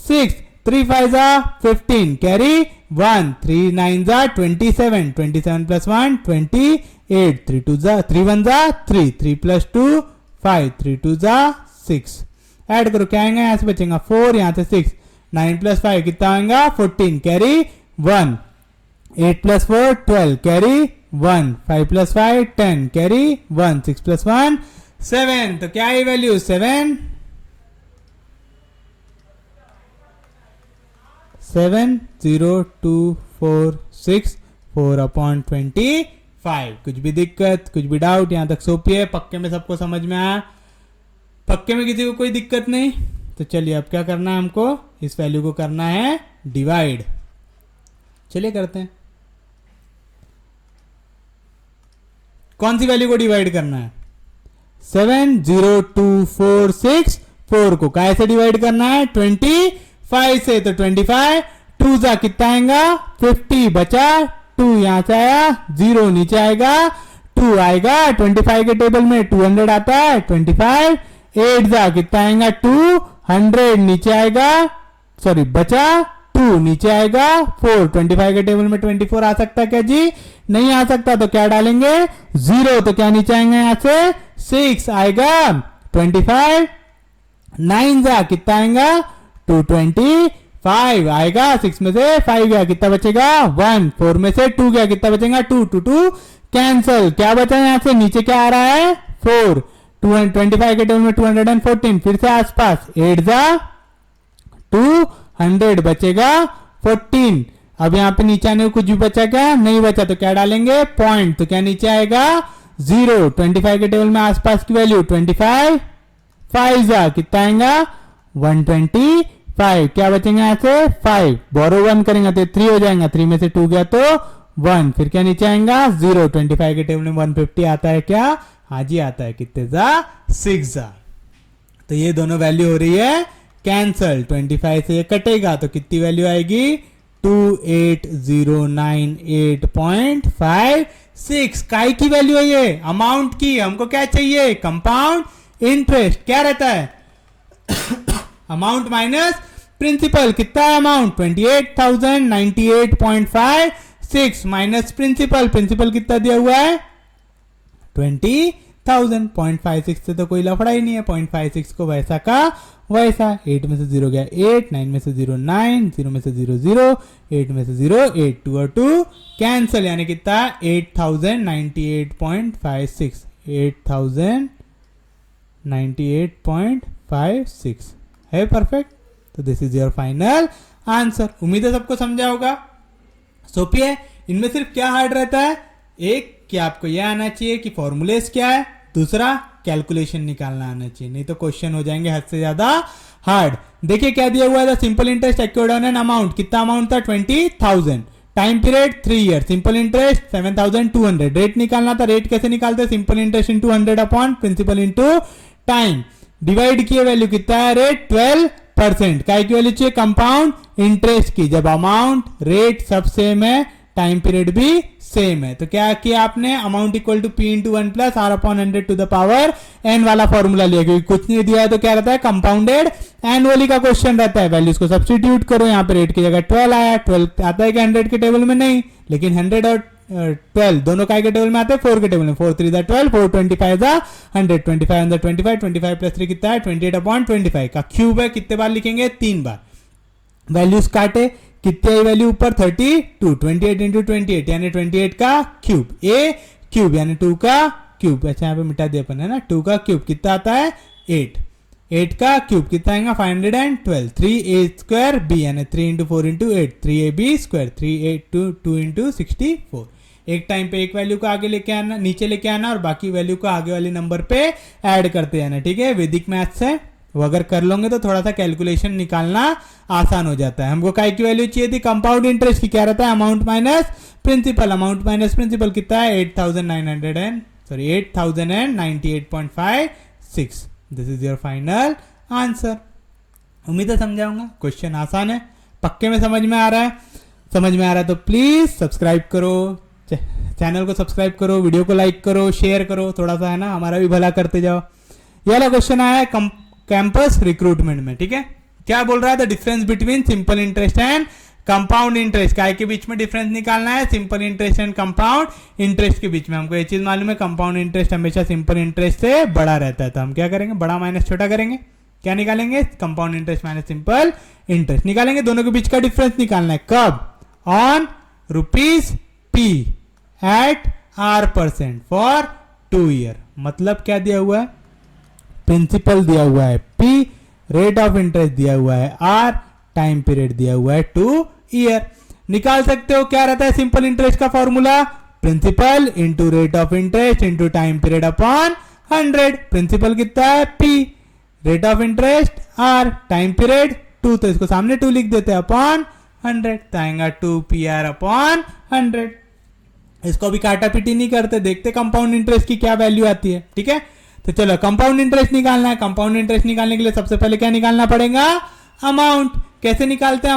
6, 3 5 जा 15, कैरी 1, 3 9 जा 27, 27 प्लस 1 28, 3 2 जा 3 1 जा 3, 3 प्लस 2 5, 3 2 जा 6, ऐड करो क्या आएगा, यहाँ से बचेगा 4, यहाँ से 6, 9 प्लस 5 कितना आएगा 14, carry 1, 8 plus 4 12, carry 1, 5 plus 5 10, carry 1, 6 plus 1 7, तो क्या है वैल्यू 7 70246 4/25। कुछ भी दिक्कत, कुछ भी डाउट, यहां तक सोपी है, पक्के में सबको समझ में आया, पक्के में किसी को कोई दिक्कत नहीं। तो चलिए अब क्या करना है, हमको इस वैल्यू को करना है डिवाइड। चलिए करते हैं। कौन सी वैल्यू को डिवाइड करना है, 70246 4 को कैसे डिवाइड करना है 25 से, तो 25 2 जा कितना आएगा 50, बचा 2, यहां से आया 0, नीचे आएगा 2 आएगा, 25 के टेबल में 200 आता है, 25 8 जा कितना आएगा 200, नीचे आएगा सॉरी बचा 2, नीचे आएगा 4, 25 के टेबल में 24 आ सकता है क्या जी, नहीं आ सकता, तो क्या डालेंगे 0, तो क्या नीचे आएंगे यहाँ से 6 आएगा, 25 9 जा कितना आएगा 225 आएगा, 6 में से 5 गया कितना बचेगा 1, 4 में से 2 गया कितना बचेगा 2, 2 2 कैंसिल, क्या बचा यहाँ से नीचे क्या आ रहा है 4, 225 के टेबल में 214, फिर से आसपास 8 जा 200 बचेगा 14। अब यहाँ पे नीचे आने को कुछ भी बचा क्या, नहीं बचा, तो क्या डालेंगे पॉइंट, तो क्या नीचे आएगा 0, 25 के टेबल में आसपास की वैल्यू 25 5 जा कितना आएगा 125, क्या बचेंगे यहाँ से 5, बोरो 1 करेंगे तो 3 हो जाएगा, 3 में से 2 गया तो 1, फिर क्या नीचे आएगा 0, 25 के टेबल में 150 आता है क्या, हाँ जी आता है, कितने जा 6 जा, तो ये दोनों वैल्यू हो रही है कैंसल, 25 से ये कटेगा तो कितनी वैल्यू आएगी 28098.56, काय की वैल्यू है ये, अमाउंट की, हमको क्या चाहिए कंपाउंड इंटरेस्ट, क्या रहता है अमाउंट माइनस प्रिंसिपल, कितना है अमाउंट 28,098.56 माइनस प्रिंसिपल, प्रिंसिपल कितना दिया हुआ है 20,000, 0.56 से तो कोई लफड़ा ही नहीं है, 0.56 को वैसा का वैसा, 8 में से 0 गया 8, 9 में से 0 9, 0 में से 0 0, 8 में से 0 8, 2 और 2 कैंसिल, यानी कितना 8098.56 8098.56 है परफेक्ट। तो this is your final answer. उम्मीद है सबको समझा होगा, सोपी है। इनमें सिर्फ क्या हार्ड रहता है, एक कि आपको यह आना चाहिए कि फॉर्मूलेस क्या है, दूसरा कैलकुलेशन निकालना आना चाहिए, नहीं तो क्वेश्चन हो जाएंगे हद से ज्यादा हार्ड। देखिए क्या दिया हुआ था, simple interest accrued on an amount, कितना अमाउंट था 20,000, time period 3 year, simple interest 7,200, rate निकालना था, रेट कैसे निकालते हैं, simple interest into 100 upon principal into time, divide किए वैल्यू कितना है रेट 12%, काय की वैल्यू चाहिए कंपाउंड इंटरेस्ट की, जब अमाउंट रेट सब सेम है टाइम पीरियड भी सेम है, तो क्या किया आपने amount equal to p into 1 plus are upon 100 to the power n वाला फॉर्मूला लिया, क्योंकि कुछ नहीं दिया है तो क्या रहता है कंपाउंडेड एनुअली का क्वेश्चन रहता है, वैल्यूज को सब्स्टिट्यूट करो, यहाँ पे रेट की जगह 12 आया, 12 आता है कि 100 के टेबल में नहीं, लेकिन 100 और 12 दोनों काय के टेबल में आते हैं 4 के टेबल में 4 3 12 4 25 100 25 अंदर 25 प्लस 3 कितना है 28/25 का क्यूब है कितने बार लिखेंगे 3 बार वैल्यूज काटे कितने आई वैल्यू ऊपर 32 28 इंटू 28 यानी 28 का क्यूब ए क्यूब यानी 2 का क्यूब अच्छा यहाँ पे मिटा दिया अपन है ना 2 का क्यूब कितना आता है 8 का क्यूब कितना आएगा 512 3a स्क्वायर बी यानी 3 into 4 into 8 3ab square 3 2 into 64 एक टाइम पे एक वैल्यू को आगे लेके आना नीचे लेके आना और बाकी वैल्यू को आगे वाले नंबर पे ऐड करते जाना ठीक है वैदिक मैथ्स है वो अगर कर लोगे तो थोड़ा सा कैलकुलेशन निकालना आसान हो जाता है हमको काय की वैल्यू चाहिए थी कंपाउंड इंटरेस्ट की क्या रहता है अमाउंट माइनस प्रिंसिपल कितना है 8098.56 this is your final answer उम्मीद है समझाऊंगा क्वेश्चन आसान है पक्के में समझ में आ रहा है तो प्लीज सब्सक्राइब करो चैनल को सब्सक्राइब करो वीडियो को लाइक करो शेयर करो थोड़ा सा है ना हमारा भी भला करते जाओ ये वाला क्वेश्चन आया है कैंपस रिक्रूटमेंट में ठीक है क्या बोल रहा है the difference between simple interest and compound interest काय के बीच में डिफरेंस निकालना है simple interest and compound interest के बीच में हमको ये चीज मालूम है कंपाउंड इंटरेस्ट हमेशा सिंपल इंटरेस्ट से बड़ा रहता है तो हम क्या करेंगे बड़ा माइनस छोटा करेंगे क्या निकालेंगे compound interest minus simple interest निकालेंगे दोनों के बीच का डिफरेंस निकालना है कब on rupees p at R% for 2 year मतलब क्या दिया हुआ है प्रिंसिपल दिया हुआ है P रेट ऑफ इंटरेस्ट दिया हुआ है R टाइम पीरियड दिया हुआ है 2 ईयर निकाल सकते हो क्या रहता है सिंपल इंटरेस्ट का formula principal into rate of interest into time period upon 100 principal कितना है P rate of interest R time period 2 तो इसको सामने 2 लिख देते हैं अपॉन 100 तो आएगा 2PR अपॉन 100 इसको भी काटा पीटी नहीं करते देखते कंपाउंड इंटरेस्ट की क्या वैल्यू आती है ठीक है तो चलो कंपाउंड इंटरेस्ट निकालना है कंपाउंड इंटरेस्ट निकालने के लिए सबसे पहले क्या निकालना पड़ेगा अमाउंट कैसे निकालते हैं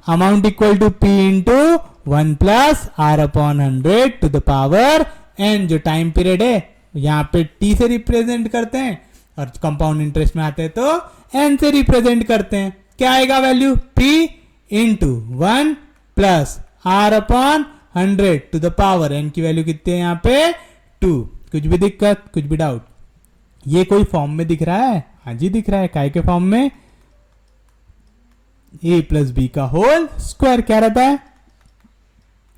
amount equal to P into 1 plus R upon 100 to the power n जो टाइम पीरियड है यहाँ पे T से रिप्रेजेंट करते हैं और कंपाउंड इंटरेस्ट में आते हैं तो n से रिप्रेजेंट करते हैं क्या आएगा value P into 1 plus R upon 100 to the power n की वैल्यू कितनी है यहाँ पे 2 कुछ भी दिक्कत कुछ भी डाउट ये कोई फॉर्म में दिख रहा है हाँ जी दिख रहा है काय के फॉर्म में a प्लस बी का होल स्क्वायर क्या रहता है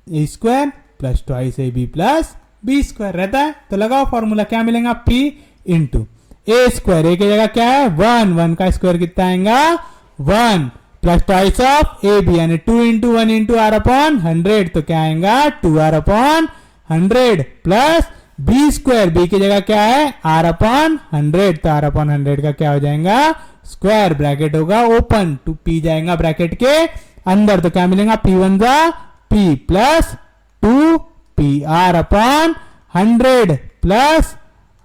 a square plus twice ab plus B square रहता है तो लगाओ फॉर्मूला क्या मिलेगा p into A square A की जगह क्या है 1 का स्क्वायर कितना आएगा 1 plus twice of A B यानी 2 इंटू 1 इंटू आर अपॉन 100 तो क्या आएगा 2r upon 100 plus B square B की जगह क्या है आर अपॉन 100 तो आर अपॉन 100 का क्या हो जाएगा स्क्वायर ब्रैकेट होगा ओपन टू पी जाएगा ब्रैकेट के अंदर तो क्या मिलेगा p1 जा p plus 2 P R upon 100 plus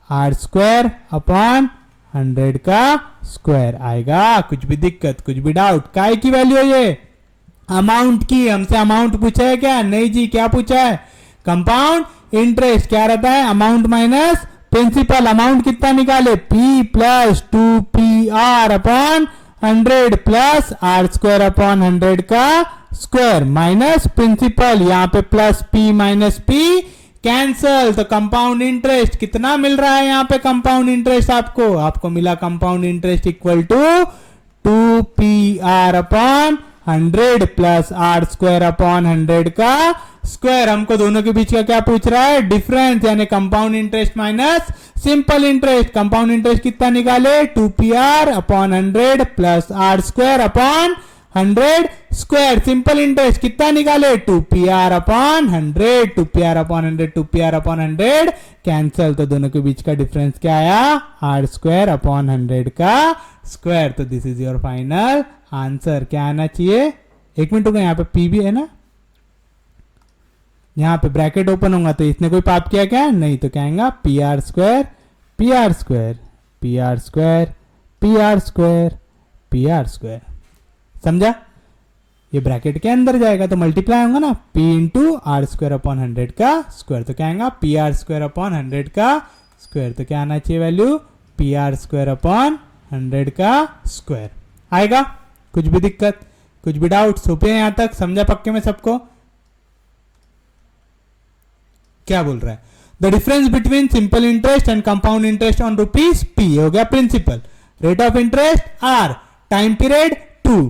R square upon 100 का स्क्वायर आएगा कुछ भी दिक्कत कुछ भी डाउट काय की वैल्यू है ये अमाउंट की हमसे अमाउंट पूछा है क्या नहीं जी क्या पूछा है कंपाउंड इंटरेस्ट क्या रहता है अमाउंट माइनस प्रिंसिपल अमाउंट कितना निकाले P plus 2PR upon 100 plus R square upon 100 का स्क्वायर माइनस प्रिंसिपल यहाँ पे plus P minus P cancel तो कंपाउंड इंटरेस्ट कितना मिल रहा है यहाँ पे कंपाउंड इंटरेस्ट आपको मिला compound interest equal to 2PR upon 100 plus R square upon 100 का स्क्वायर हमको दोनों के बीच का क्या पूछ रहा है डिफरेंस यानी compound interest minus simple interest compound interest कितना निकाले 2PR upon 100 plus R square upon 100 square simple interest कितना निकाले 2PR upon 100 2PR upon 100 2PR upon 100 cancel तो दोनों के बीच का डिफरेंस क्या आया आर स्क्वायर अपॉन 100 का स्क्वायर तो this is your final answer क्या आना चाहिए 1 मिनट होगा यहाँ पे P भी है ना यहाँ पे ब्रैकेट ओपन होगा तो इसने कोई पाप किया क्या नहीं तो क्या आएगा PR square PR square PR square PR square PR square समझा ये ब्रैकेट के अंदर जाएगा तो मल्टीप्लाई होगा ना P into R square upon 100 का स्क्वायर तो क्या आएगा PR स्क्वायर अपॉन 100 का स्क्वायर तो क्या आना चाहिए वैल्यू PR स्क्वायर अपॉन 100 का स्क्वायर आएगा कुछ भी दिक्कत कुछ भी डाउट सोपे यहां तक समझा पक्के में सबको क्या बोल रहा है, the difference between simple interest and compound interest on rupees P, हो गया principal, rate of interest R, time period 2,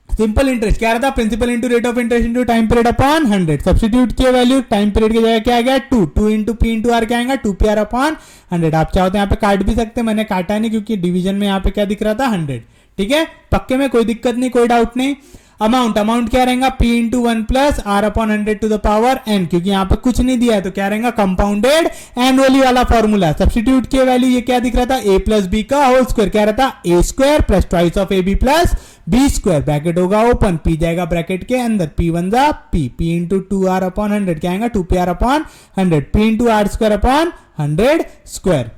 simple interest क्या रहता, principal into rate of interest into time period upon 100, substitute किया वैल्यू, टाइम पीरियड की जगह क्या आ गया 2, 2 इंटू पी इंटू आर क्या आएगा 2pr अपॉन 100। आप चाहो तो यहाँ पे काट भी सकते हैं, मैंने काटा नहीं क्योंकि डिवीजन में यहाँ पे क्या दिख रहा था 100, ठीक है, पक्के में कोई दिक्कत नहीं, कोई डाउट नहीं। अमाउंट क्या रहेगा p into 1 plus are upon 100 to the power n, क्योंकि यहाँ पे कुछ नहीं दिया है तो क्या रहेगा कंपाउंडेड एनुअली वाला फॉर्मूला, सब्स्टिट्यूट किया वैल्यू, ये क्या दिख रहा था a प्लस बी का होल स्क्वायर, क्या रहता a square plus twice of ab plus B square, bracket होगा ओपन, p जाएगा ब्रैकेट के अंदर, p वन जा p, p into 2r upon 100 क्या आएगा 2pr upon 100, p into R square upon 100 square.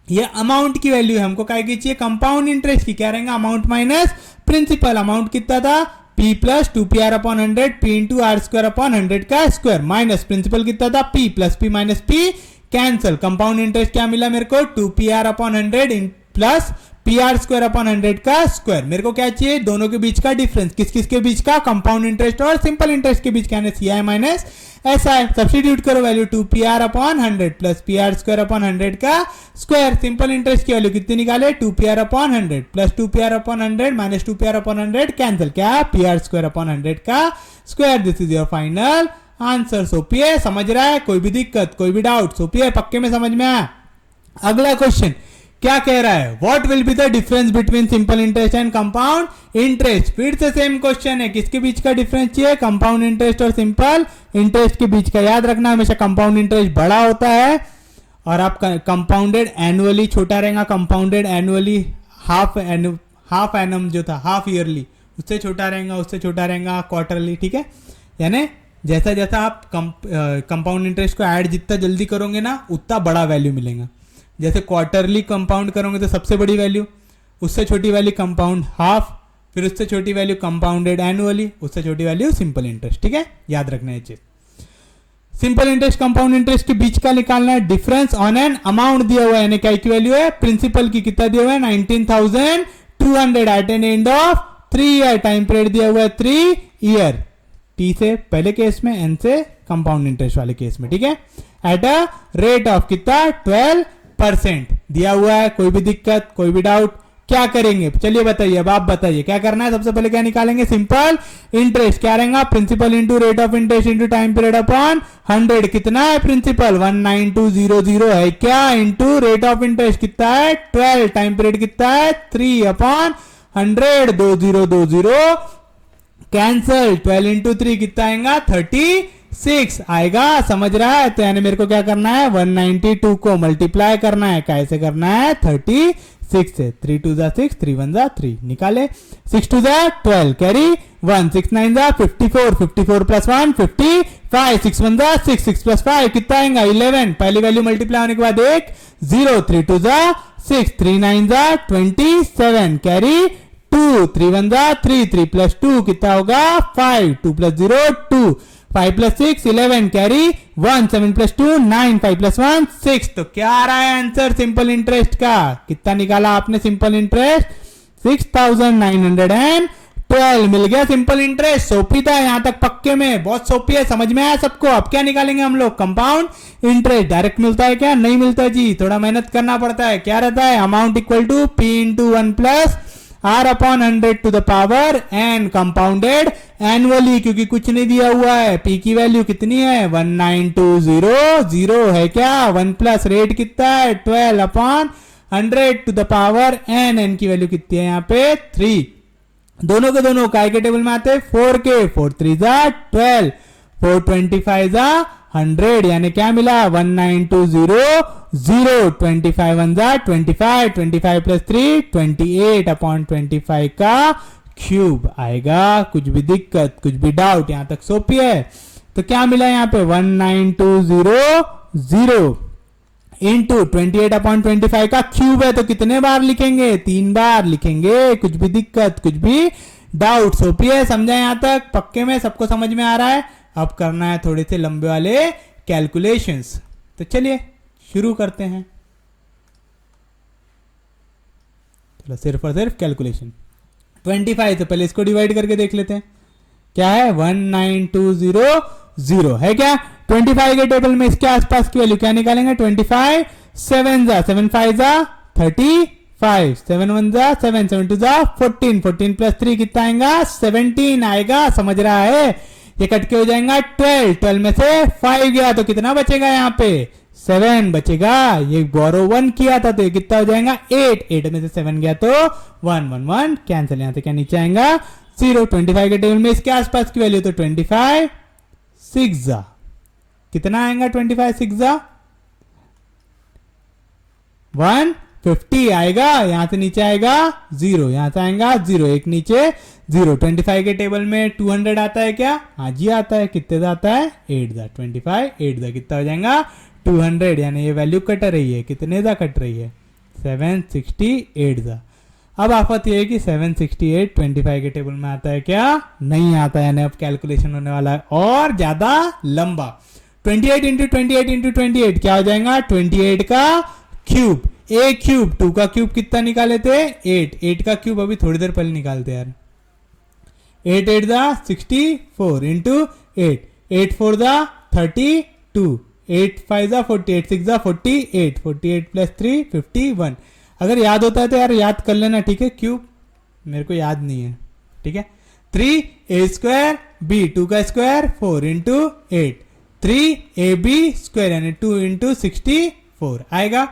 ये अमाउंट की वैल्यू है, हमको क्या की चाहिए कंपाउंड इंटरेस्ट की, क्या रहेगा अमाउंट माइनस प्रिंसिपल, अमाउंट कितना था p plus 2pr upon 100, p into R square upon 100 का स्क्वायर, माइनस प्रिंसिपल कितना था p plus p minus p cancel, compound interest क्या मिला मेरे को 2pr upon 100 plus pr square upon 100 का स्क्वायर। मेरे को क्या चाहिए दोनों के बीच का डिफरेंस, किस किस के बीच का, कंपाउंड इंटरेस्ट और सिंपल इंटरेस्ट के बीच, क्या है सी आई माइनस एस आई, सब्स्टिट्यूट करो value 2pr upon 100 plus pr square upon 100 का स्क्वायर, सिंपल इंटरेस्ट की वैल्यू कितनी निकाले 2pr upon 100 plus 2pr upon 100 minus 2pr upon 100 cancel, क्या pr स्क्वायर अपॉन 100 का square, this is your final answer. सोपी है, समझ रहा है, कोई भी दिक्कत कोई भी डाउट, सोपी है, पक्के में समझ में आया। अगला क्वेश्चन क्या कह रहा है, what will be the difference between simple interest and compound interest, फिर से सेम क्वेश्चन है, किसके बीच का डिफरेंस चाहिए, कंपाउंड इंटरेस्ट और सिंपल इंटरेस्ट के बीच का। याद रखना हमेशा कंपाउंड इंटरेस्ट बड़ा होता है और आप कंपाउंडेड एनुअली छोटा रहेगा, कंपाउंडेड एनुअली हाफ एनम जो था हाफ ईयरली उससे छोटा रहेगा, उससे छोटा रहेगा क्वार्टरली, ठीक है, यानी जैसा जैसा आप कंपाउंड इंटरेस्ट को ऐड जितना जल्दी करोगे ना उतना बड़ा वैल्यू मिलेगा, जैसे क्वार्टरली कंपाउंड करोगे तो सबसे बड़ी वैल्यू, उससे छोटी वैल्यू कंपाउंड हाफ, फिर उससे छोटी वैल्यू कंपाउंडेड एनुअली, उससे छोटी वैल्यू सिंपल इंटरेस्ट, ठीक है, याद रखना है चीज। सिंपल इंटरेस्ट कंपाउंड इंटरेस्ट के बीच का निकालना है डिफरेंस ऑन एन अमाउंट दिया हुआ है, यानी क्या की वैल्यू है प्रिंसिपल की, कितना दिया हुआ है 19,200 at an end of 3 year, time period दिया हुआ है 3 ईयर, टी से पहले केस में, एन से कंपाउंड इंटरेस्ट वाले केस में, ठीक है, एट अ रेट ऑफ कितना 12% दिया हुआ है, कोई भी दिक्कत कोई भी डाउट, क्या करेंगे चलिए बताइए, अब आप बताइए क्या करना है। सबसे पहले क्या निकालेंगे, सिंपल इंटरेस्ट क्या रहेगा principal into rate of interest into time period upon 100, कितना है प्रिंसिपल 19200 है क्या, इंटू रेट ऑफ इंटरेस्ट कितना है 12, टाइम पीरियड कितना है 3 अपॉन 100, 2020 कैंसल, 12 इंटू 3 कितना आएगा 36 आएगा, समझ रहा है, तो यानी मेरे को क्या करना है 192 को मल्टीप्लाई करना है, कैसे करना है 36 से, 3 2 जा 6, 3 1 जा 3, निकाले 6 2 जा 12 कैरी 1, 6 9 जा 54, 54 प्लस 1 55, 6 1 जा 6, 6 प्लस 5 कितना आएगा 11, पहली वैल्यू मल्टीप्लाई होने के बाद एक 0, 3 2 जा 6, 3 9 जा 27 कैरी 2, 3 1 जा 3, 3 प्लस 2 कितना होगा 5, 2 plus 0 2, 5 plus 6 11 carry 1, 7 plus 2 9, 5 plus 1 6, तो क्या आ रहा है आंसर सिंपल इंटरेस्ट का, कितना निकाला आपने सिंपल इंटरेस्ट 6912 मिल गया सिंपल इंटरेस्ट। सोपी था यहाँ तक पक्के में, बहुत सोपी है, समझ में आया सबको। अब क्या निकालेंगे हम लोग, कंपाउंड इंटरेस्ट डायरेक्ट मिलता है क्या, नहीं मिलता जी, थोड़ा मेहनत करना पड़ता है। क्या रहता है, amount equal to p into 1 plus are upon 100 to the power N, compounded annually, क्योंकि कुछ नहीं दिया हुआ है, पी की वैल्यू कितनी है 19200 है क्या, 1 प्लस रेट कितना है 12 upon 100 to the power N, N की वैल्यू कितनी है यहाँ पे 3, दोनों के दोनों काय के टेबल में आते हैं 4 के, 4 3 जा 12, 4 25 जा 100, यानी क्या मिला 19200, 25 1 जा 25, 25 प्लस 3 28 अपॉन 25 का क्यूब आएगा। कुछ भी दिक्कत कुछ भी डाउट, यहां तक सोपी है। तो क्या मिला यहाँ पे 19200 इंटू 28 अपॉन 25 का क्यूब है, तो कितने बार लिखेंगे 3 बार लिखेंगे। कुछ भी दिक्कत कुछ भी डाउट, सोपी है, समझा यहां तक पक्के में, सबको समझ में आ रहा है। अब करना है थोड़े से लंबे वाले कैलकुलेशंस, तो चलिए शुरू करते हैं। चलो सिर्फ और सिर्फ कैलकुलेशन। 25 से पहले इसको डिवाइड करके देख लेते हैं, क्या है 19200 है क्या, 25 के टेबल में इसके आसपास की वैल्यू क्या निकालेंगे? 25 7 जा 7 5 जा 35 7 1 जा 7 7 2 जा 14 14 प्लस 3 कितना आएगा? 17 आएगा। समझ रहा है? ये कट के हो जाएगा 12 12 में से 5 गया तो कितना बचेगा? यहाँ पे 7 बचेगा। ये बोरो 1 किया था तो ये कितना हो जाएगा? 8 8 में से 7 गया तो 1 1 1 कैंसिल। यहाँ से क्या नीचे आएगा? 0। 25 के टेबल में इसके आसपास की वैल्यू तो 25 6 जा कितना आएगा? 25 6 जा 150 आएगा। यहां से नीचे आएगा 0, यहां से आएगा 0 एक नीचे 0। 25 के टेबल में 200 आता है क्या? हाँ जी आता है। कितने जा आता है? 8 जा 25 8 जा कितना हो जाएगा? 200। यानी ये वैल्यू कट रही है। कितने जा कट रही है? 768 जा। अब आफत ये है कि 768 25 के टेबल में आता है क्या? नहीं आता है। यानी अब कैलकुलेशन होने वाला है और ज्यादा लंबा। 28 इंटू 28 इंटू 28 क्या हो जाएगा? 28 का क्यूब। ए क्यूब 2 का क्यूब कितना निकाले थे? 8 8 का क्यूब अभी थोड़ी देर पहले निकालते यार। 8 8 जा 64 इंटू 8 8 4 जा 32 8 5 जा 40 8 6 जा 48 48 प्लस 3 51। अगर याद होता है तो यार याद कर लेना, ठीक है? क्यूब मेरे को याद नहीं है, ठीक है? 3 ए स्क्वायर बी 2 का square 4 into 8 3 A B square यानी 2 इंटू 64 आएगा।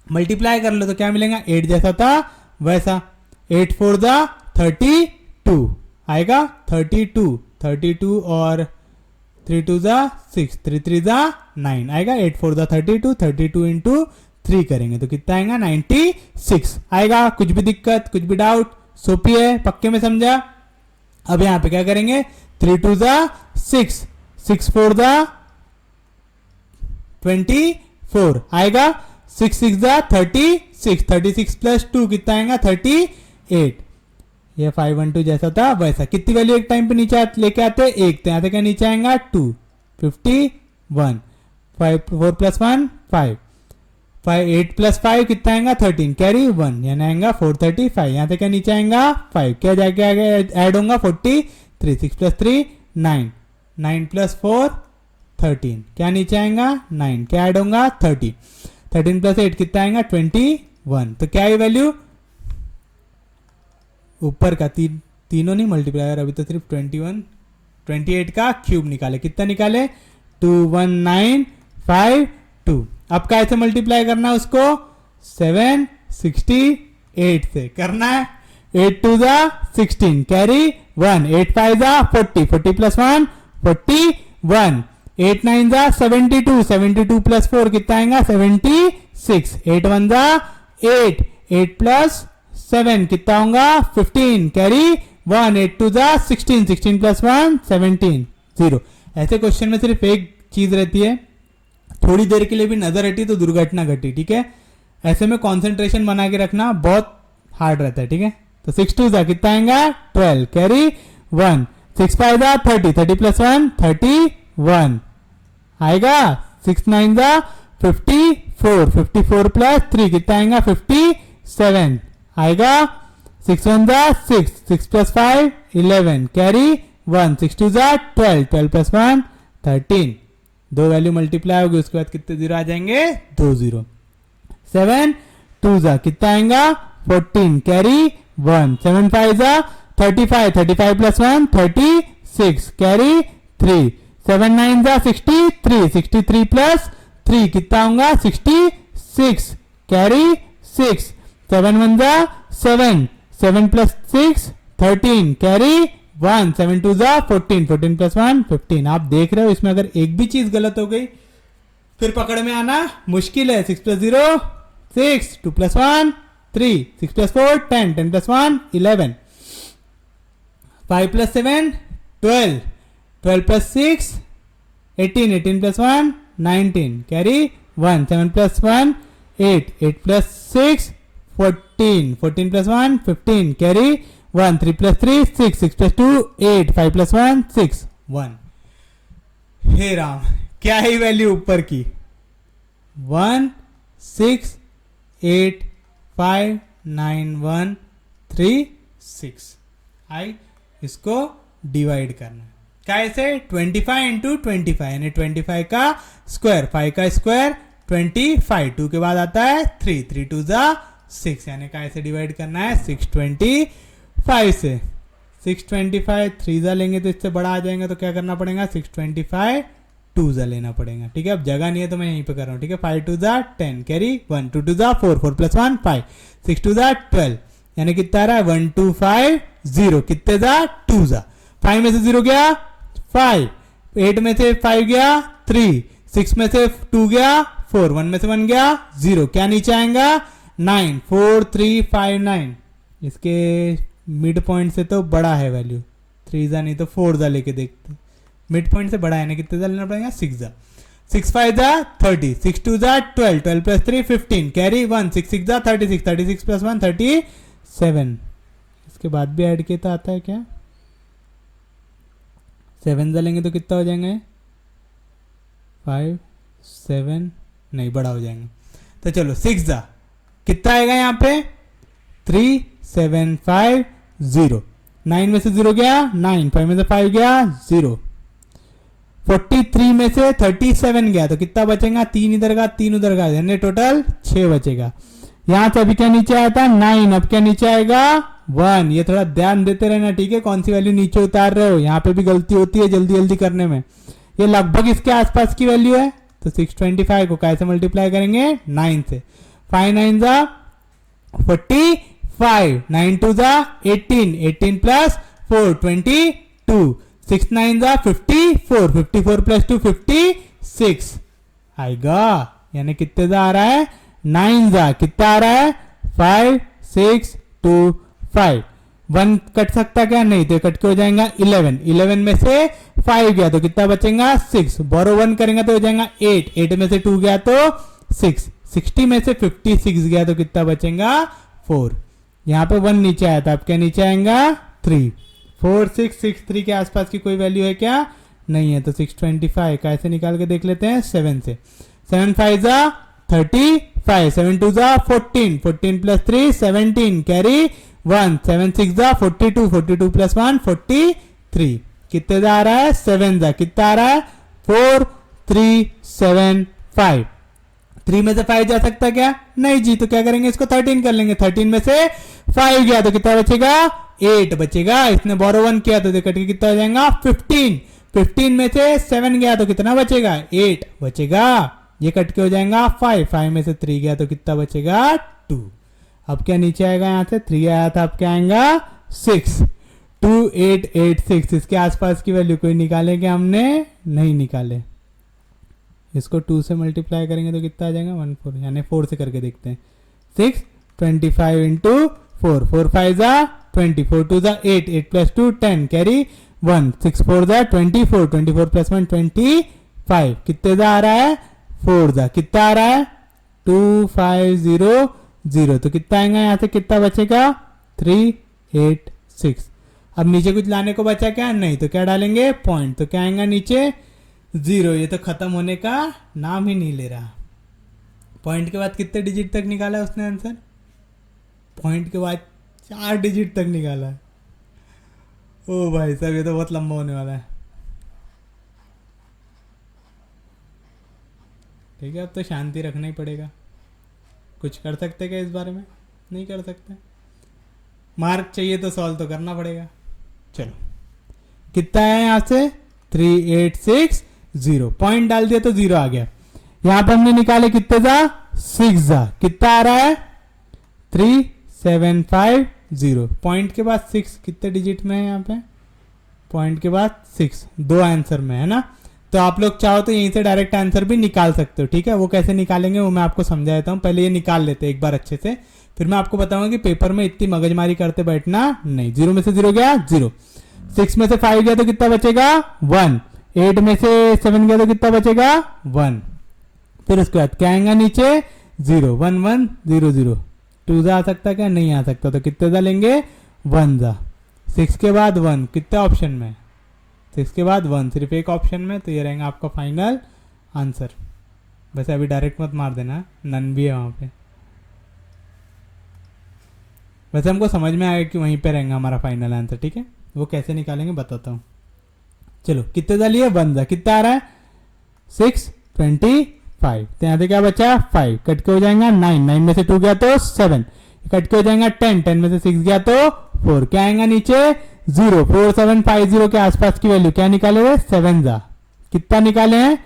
मल्टीप्लाई कर लो तो क्या मिलेगा? 8 जैसा था वैसा। 8 4 जा 32 आएगा। 32 32 और 3 2 जा 6 3 3 जा 9 आएगा। 8 4 जा 32 32 इंटू 3 करेंगे तो कितना आएगा? 96 आएगा। कुछ भी दिक्कत कुछ भी डाउट? सोपी है, पक्के में समझा? अब यहां पे क्या करेंगे? 3 2 जा 6 6 4 जा 24 आएगा। 6 6 जा 36 36 प्लस 2 कितना आएगा? 38। ये 5 1 2 जैसा था वैसा। कितनी वैल्यू एक टाइम पे नीचे लेके आते हैं? 1 तो यहाँ से क्या नीचे आएगा? 2 51 5 4 प्लस 1 5 5 8 प्लस 5 कितना आएगा? 13 कैरी 1 यानी आएगा 435। यहाँ से क्या नीचे आएगा? 5 क्या जाके आगे ऐड होगा? 43 6 प्लस 3 9 9 प्लस 4 13 क्या नीचे आएगा? 9 क्या ऐड होगा? 30 13 प्लस 8 कितना आएगा? 21। तो क्या ये वैल्यू ऊपर का तीनों नहीं मल्टीप्लाई, अभी तो सिर्फ 21 28 का क्यूब निकाले। कितना निकाले? 21952। अब कैसे मल्टीप्लाई करना है उसको? 768 से करना है। 8 2 जा 16 कैरी 1 8 5 जा 40 40 प्लस 1 41 8 9 जा 72 72 प्लस 4 कितना आएगा? 76 8 1 जा 8 8 प्लस 7 कितना होगा? 15 कैरी 1 8 2 जा 16 16 प्लस 1 17 0। ऐसे क्वेश्चन में सिर्फ एक चीज रहती है, थोड़ी देर के लिए भी नजर हटी तो दुर्घटना घटी, ठीक है? ऐसे में कंसंट्रेशन बना के रखना बहुत हार्ड रहता है, ठीक है? तो 6 2 जा कितना आएगा? 12 कैरी 1 6 5 जा 30 30 प्लस 1 31 आएगा। 6 9 जा 54 54 प्लस 3 कितना आएगा? 57 आएगा। 6 1 जा 6 6 प्लस 5 11 कैरी 1 6 2 जा 12 12 प्लस 1 13। दो वैल्यू मल्टीप्लाई होगी उसके बाद कितने जीरो आ जाएंगे? 2 0। 7 2 जा कितना आएगा? 14 कैरी 1 7 5 जा 35 35 प्लस 1 36 कैरी 3 7 9 जा 63 63 प्लस 3 कितना होगा? 66 कैरी 6 7 1 जा 7 7 प्लस 6 13 कैरी 1 7 2 जा 14 14 प्लस 1 15। आप देख रहे हो इसमें अगर एक भी चीज गलत हो गई फिर पकड़ में आना मुश्किल है। 6 plus 0 6 2 plus 1 3 6 plus 4 10 10 plus 1 11 5 plus 7 12 12 plus 6 18 18 plus 1 19 carry 1 7 plus 1 8 8 plus 6 14 14 plus 1 15 carry 1 3 plus 3 6 6 plus 2 8 5 plus 1 6 1। हे राम, क्या है वैल्यू ऊपर की? 1 6 8 5 9 1 3 6। आई इसको डिवाइड करना है। कैसे 25 इंटू 25 यानी 25 का स्क्वायर, 5 का स्क्वायर 25, 2 के बाद आता है 3, 3 टू ज़ा 6 यानी कैसे डिवाइड करना है 625 से। 625 3 ज़ा लेंगे तो इससे बड़ा आ जाएगा, तो क्या करना पड़ेगा 625 2 ज़ा लेना पड़ेगा। ठीक है, अब जगह नहीं है तो मैं यहीं पे कर रहा हूँ। ठीक है, 5 2 ज़ा 10 कैरी 1, 2 2 ज़ा 4, 4 प्लस 1 5, 6 2 ज़ा 12 यानी कितना आ रहा है 1 2 5 0, कितने ज़ा 2 ज़ा, 5 में से 0 गया 5, 8 में से 5 गया 3, 6 में से 2 गया 4, 1 में से 1 गया 0, क्या नीचे आएगा 9, 4 3 5 9। इसके मिड पॉइंट से तो बड़ा है वैल्यू, 3 ज़ा नहीं तो 4 ज़ा लेके देखते, मिड पॉइंट से बड़ा है ना, कितने ज़ा लेना पड़ेगा 6 ज़ा, 6 5 ज़ा 30, 6 2 ज़ा 12, 12 प्लस 3 15 कैरी 1, 6 6 ज़ा 36, 36 प्लस 1 37। इसके बाद भी ऐड किया आता है क्या, 7 ज़ा लेंगे तो कितना हो जाएंगे 5 7, नहीं बड़ा हो जाएंगे। तो चलो 6 ज़ा कितना आएगा यहाँ पे 3 7 5 0, 9 में से 0 गया 9, 5 में से 5 गया 0, 43 में से 37 गया तो कितना बचेगा 3 इधर का 3 उधर का, यानी टोटल 6 बचेगा। यहाँ से अभी क्या नीचे आया था 9, अब क्या नीचे आएगा 1। ये थोड़ा ध्यान देते रहना, ठीक है, कौन सी वैल्यू नीचे उतार रहे हो, यहाँ पे भी गलती होती है जल्दी जल्दी करने में। ये लगभग इसके आसपास की वैल्यू है, तो 625 को कैसे मल्टीप्लाई करेंगे 9 से, 5 9 ज़ा 45, 9 2 ज़ा 18, 18 प्लस 4 22, 6 9 ज़ा 54, 54 प्लस 2 56 आएगा, यानी कितने ज़ा आ रहा है 9 ज़ा, कितना आ रहा है 5 6 2 5, 1 कट सकता क्या, नहीं तो कट के हो जाएगा 11, 11 में से 5 गया तो कितना बचेगा 6, बोरो 1 करेंगे तो हो जाएगा 8, 8 में से 2 गया तो 6, 60 में से 56 गया तो कितना बचेगा 4। यहाँ पे 1 नीचे आया था, अब क्या नीचे आएगा 3, 4 6 6 3 के आसपास की कोई वैल्यू है क्या, नहीं है, तो 625 कैसे निकाल के देख लेते हैं 7 से, 7 5 ज़ा 35, 7 2 ज़ा 14, 14 प्लस 3 17 कैरी 1, 7 6 ज़ा 42, 42 प्लस 1 43, कितने ज़ा आ रहा है 7 ज़ा, कितना आ रहा है 4 3 7 5, 3 में से 5 जा सकता क्या, नहीं जी, तो क्या करेंगे इसको 13 कर लेंगे, 13 में से 5 गया तो कितना बचेगा 8 बचेगा, इसने बोरो 1 किया तो कट के कितना हो जाएगा 15, 15 में से 7 गया तो कितना बचेगा 8 बचेगा, ये कट के हो जाएगा 5, 5 में से 3 गया तो कितना बचेगा 2। अब क्या नीचे आएगा, यहाँ से 3 आया था, अब क्या आएगा 6, 2 8 8 6, इसके आसपास की वैल्यू कोई निकाले क्या हमने, नहीं निकाले, इसको 2 से मल्टीप्लाई करेंगे तो कितना आ जाएगा 1 4, यानी 4 से करके देखते हैं, 6 25 इंटू 4, 4 5 ज़ा 20, 4 2 ज़ा 8, 8 प्लस 2 10 कैरी 1, 6 4 ज़ा 24, 24 प्लस 1 25, कितने ज़ा आ रहा है 4 ज़ा, कितना आ रहा है 2 5 0 0, तो कितना आएगा यहाँ से, कितना बचेगा 3 8 6। अब नीचे कुछ लाने को बचा क्या, नहीं, तो क्या डालेंगे पॉइंट, तो क्या आएगा नीचे 0, ये तो खत्म होने का नाम ही नहीं ले रहा। पॉइंट के बाद कितने डिजिट तक निकाला उसने आंसर, पॉइंट के बाद 4 डिजिट तक निकाला है। ओ भाई साहब, ये तो बहुत लंबा होने वाला है। ठीक है, अब तो शांति रखना ही पड़ेगा, कुछ कर सकते क्या इस बारे में, नहीं कर सकते, मार्क चाहिए तो सॉल्व तो करना पड़ेगा। चलो कितना है यहाँ से 3 8 6 0, पॉइंट डाल दिया तो 0 आ गया। यहाँ पर हमने निकाले कितने ज़ा 6 ज़ा, कितना आ रहा है 3 7 5 0, पॉइंट के बाद 6 कितने डिजिट में है यहाँ पे, पॉइंट के बाद 6 2 आंसर में है ना, तो आप लोग चाहो तो यहीं से डायरेक्ट आंसर भी निकाल सकते हो। ठीक है, वो कैसे निकालेंगे वो मैं आपको समझा देता हूँ, पहले ये निकाल लेते हैं एक बार अच्छे से, फिर मैं आपको बताऊंगा कि पेपर में इतनी मगजमारी करते बैठना नहीं। 0 में से 0 गया 0, 6 में से 5 गया तो कितना बचेगा 1, 8 में से 7 गया तो कितना बचेगा 1, फिर उसके बाद क्या आएगा नीचे 0 1 1 0 0, 2 ज़ा आ सकता क्या, नहीं आ सकता, तो कितने ज़ा लेंगे 1 ज़ा, 6 के बाद 1 कितने ऑप्शन में, 6 के बाद 1 सिर्फ एक ऑप्शन में, तो ये रहेगा आपका फाइनल आंसर। वैसे अभी डायरेक्ट मत मार देना, नन भी है वहाँ पे, वैसे हमको समझ में आएगा कि वहीं पे रहेगा हमारा फाइनल आंसर। ठीक है, वो कैसे निकालेंगे बताता हूँ। चलो कितने जा लिए 1 जा, कितना आ रहा है 625। तो यहाँ से क्या बचा 5, कट के हो जाएगा 9, 9 में से 2 गया तो 7, कट के हो जाएगा 10, 10 में से 6 गया तो 4, क्या आएगा नीचे 0। 4750 के आसपास की वैल्यू क्या निकाले हुए 7 जा, कितना निकाले हैं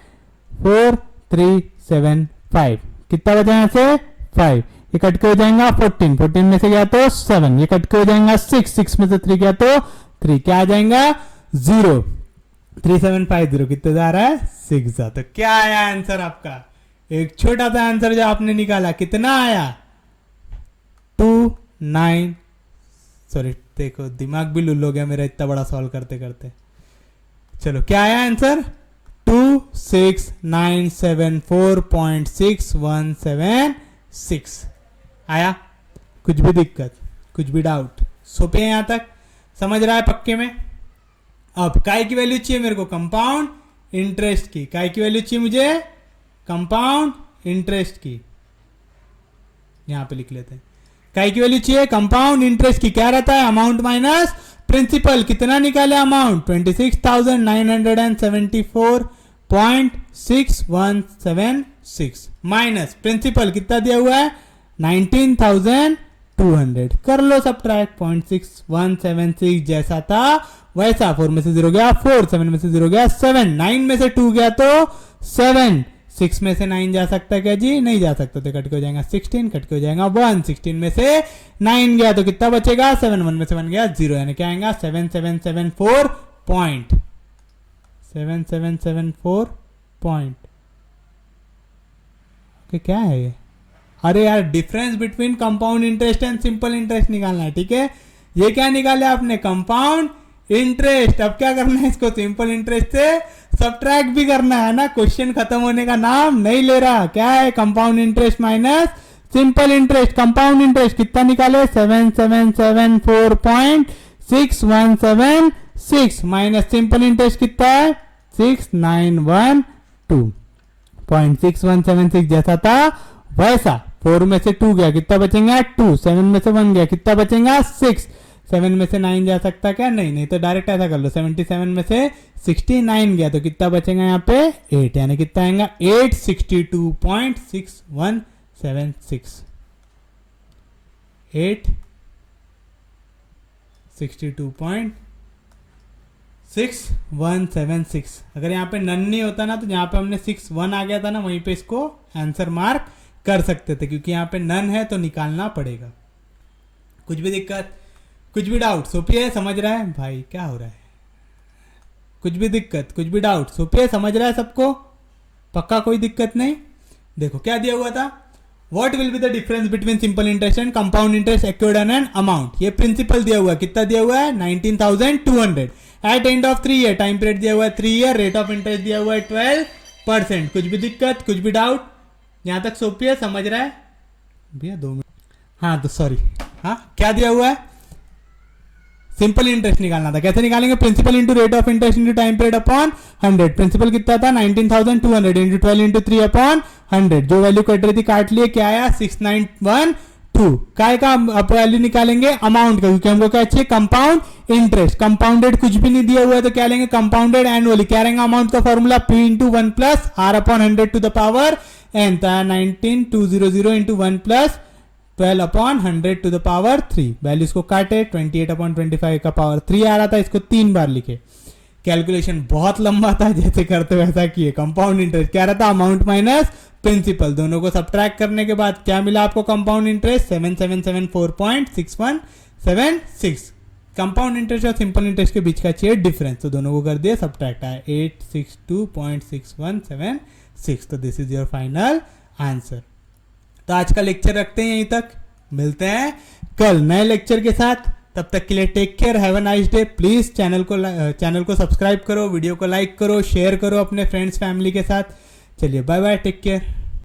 4375, कितना बचा यहाँ से 5, ये कट के हो जाएगा 14, 14 में से गया तो 7, ये कट के हो जाएगा 6, 6 में से 3 गया तो 3, क्या आ जाएगा 0। 3750 कितने जा रहा है 6 जा। तो क्या आया आंसर आपका, एक छोटा सा आंसर जो आपने निकाला कितना आया 29, सॉरी देखो दिमाग भी लुल हो गया मेरा इतना बड़ा सॉल्व करते करते। चलो क्या आया आंसर 26974.6176 आया। कुछ भी दिक्कत, कुछ भी डाउट, सोपे हैं यहां तक, समझ रहा है पक्के में। अब काय की वैल्यू चाहिए मेरे को कंपाउंड इंटरेस्ट की, काय की वैल्यू चाहिए मुझे कंपाउंड इंटरेस्ट की, यहां पे लिख लेते हैं काय की वैल्यू चाहिए कंपाउंड इंटरेस्ट की। क्या रहता है अमाउंट माइनस प्रिंसिपल, कितना निकाले अमाउंट 26,974.6176 माइनस प्रिंसिपल कितना दिया हुआ है 19,200, कर लो सब्ट्रैक्ट 0.6176 जैसा था वैसा। 4 में से 0 गया 4, 7 में से 0 गया 7, 9 में से 2 गया तो 7, 6 में से 9 जा सकता है क्या जी, नहीं जा सकता, तो कट के हो जाएगा 16, कट के हो जाएगा 1, 16 में से 9 गया तो कितना बचेगा 7, 1 में से 1 गया 0, यानी क्या आएगा 7774 पॉइंट। ओके क्या है ये, अरे यार difference between compound interest and simple interest निकालना है, ठीक है। ये क्या निकाले आपने कंपाउंड इंटरेस्ट, अब क्या करना है इसको सिंपल इंटरेस्ट से सब्ट्रैक्ट भी करना है ना, क्वेश्चन खत्म होने का नाम नहीं ले रहा। क्या है compound interest minus simple interest, compound interest कितना निकाले 7774.6176 माइनस सिंपल इंटरेस्ट कितना है 6912.6176 जैसा था वैसा। 4 में से 2 गया कितना बचेगा 2, 7 में से 1 गया कितना बचेगा 6, 7 में से 9 जा सकता क्या, नहीं तो डायरेक्ट ऐसा कर लो 77 में से 69 गया तो कितना बचेगा यहाँ पे 8, यानी कितना आएगा 862.6176, 862.6176। अगर यहाँ पे नन नहीं होता ना तो यहाँ पे हमने 61 आ गया था ना वहीं पे इसको आंसर मार्क कर सकते थे, क्योंकि यहाँ पे नन है तो निकालना पड़ेगा। कुछ भी दिक्कत, कुछ भी डाउट, सोपिए समझ रहा है भाई क्या हो रहा है, कुछ भी दिक्कत, कुछ भी डाउट, सोपिए समझ रहा है सबको, पक्का कोई दिक्कत नहीं। देखो क्या दिया हुआ था, what will be the difference between simple interest and compound interest acquired on an amount. ये प्रिंसिपल दिया हुआ है, कितना दिया हुआ है 19,200 at end of 3 year, time period दिया हुआ है 3 ईयर, रेट ऑफ इंटरेस्ट दिया हुआ है 12%। कुछ भी दिक्कत, कुछ भी डाउट, यहां तक सोपिए समझ रहा है भैया 2 मिनट, हाँ तो सॉरी, हाँ क्या दिया हुआ है सिंपल इंटरेस्ट निकालना था, कैसे निकालेंगे principal into rate of interest into time period upon 100। Principal कितना था 19,200 इंटू 12 इंटू 3 अपॉन 100, जो वैल्यू कट रही थी काट लिए, क्या आया 6912। काय का अब वैल्यू निकालेंगे अमाउंट का, क्योंकि हमको क्या चाहिए कंपाउंड इंटरेस्ट, कंपाउंडेड कुछ भी नहीं दिया हुआ है तो क्या लेंगे कंपाउंडेड एनुअली। क्या रहेगा अमाउंट का formula P into 1 plus R upon 100 to the power n, 19200 into 1 plus 12 upon 100 to the power 3, value इसको काटे 28 अपॉन 25 का पावर 3 आ रहा था, इसको 3 बार लिखे। कैलकुलेशन बहुत लंबा था, जैसे करते वैसा किए। कंपाउंड इंटरेस्ट क्या रहता अमाउंट माइनस प्रिंसिपल, दोनों को सब्ट्रैक्ट करने के बाद क्या मिला आपको कंपाउंड इंटरेस्ट 7774.6176। कंपाउंड इंटरेस्ट और सिंपल इंटरेस्ट के बीच का चाहिए डिफरेंस, तो दोनों को कर दिया सब्ट्रैक्ट, आया 862.6176। तो this is your final answer. तो आज का लेक्चर रखते हैं यहीं तक, मिलते हैं कल नए लेक्चर के साथ, तब तक के लिए take care, have a nice day. Please channel को सब्सक्राइब करो, वीडियो को लाइक करो, शेयर करो अपने फ्रेंड्स फैमिली के साथ। चलिए बाय बाय, टेक केयर।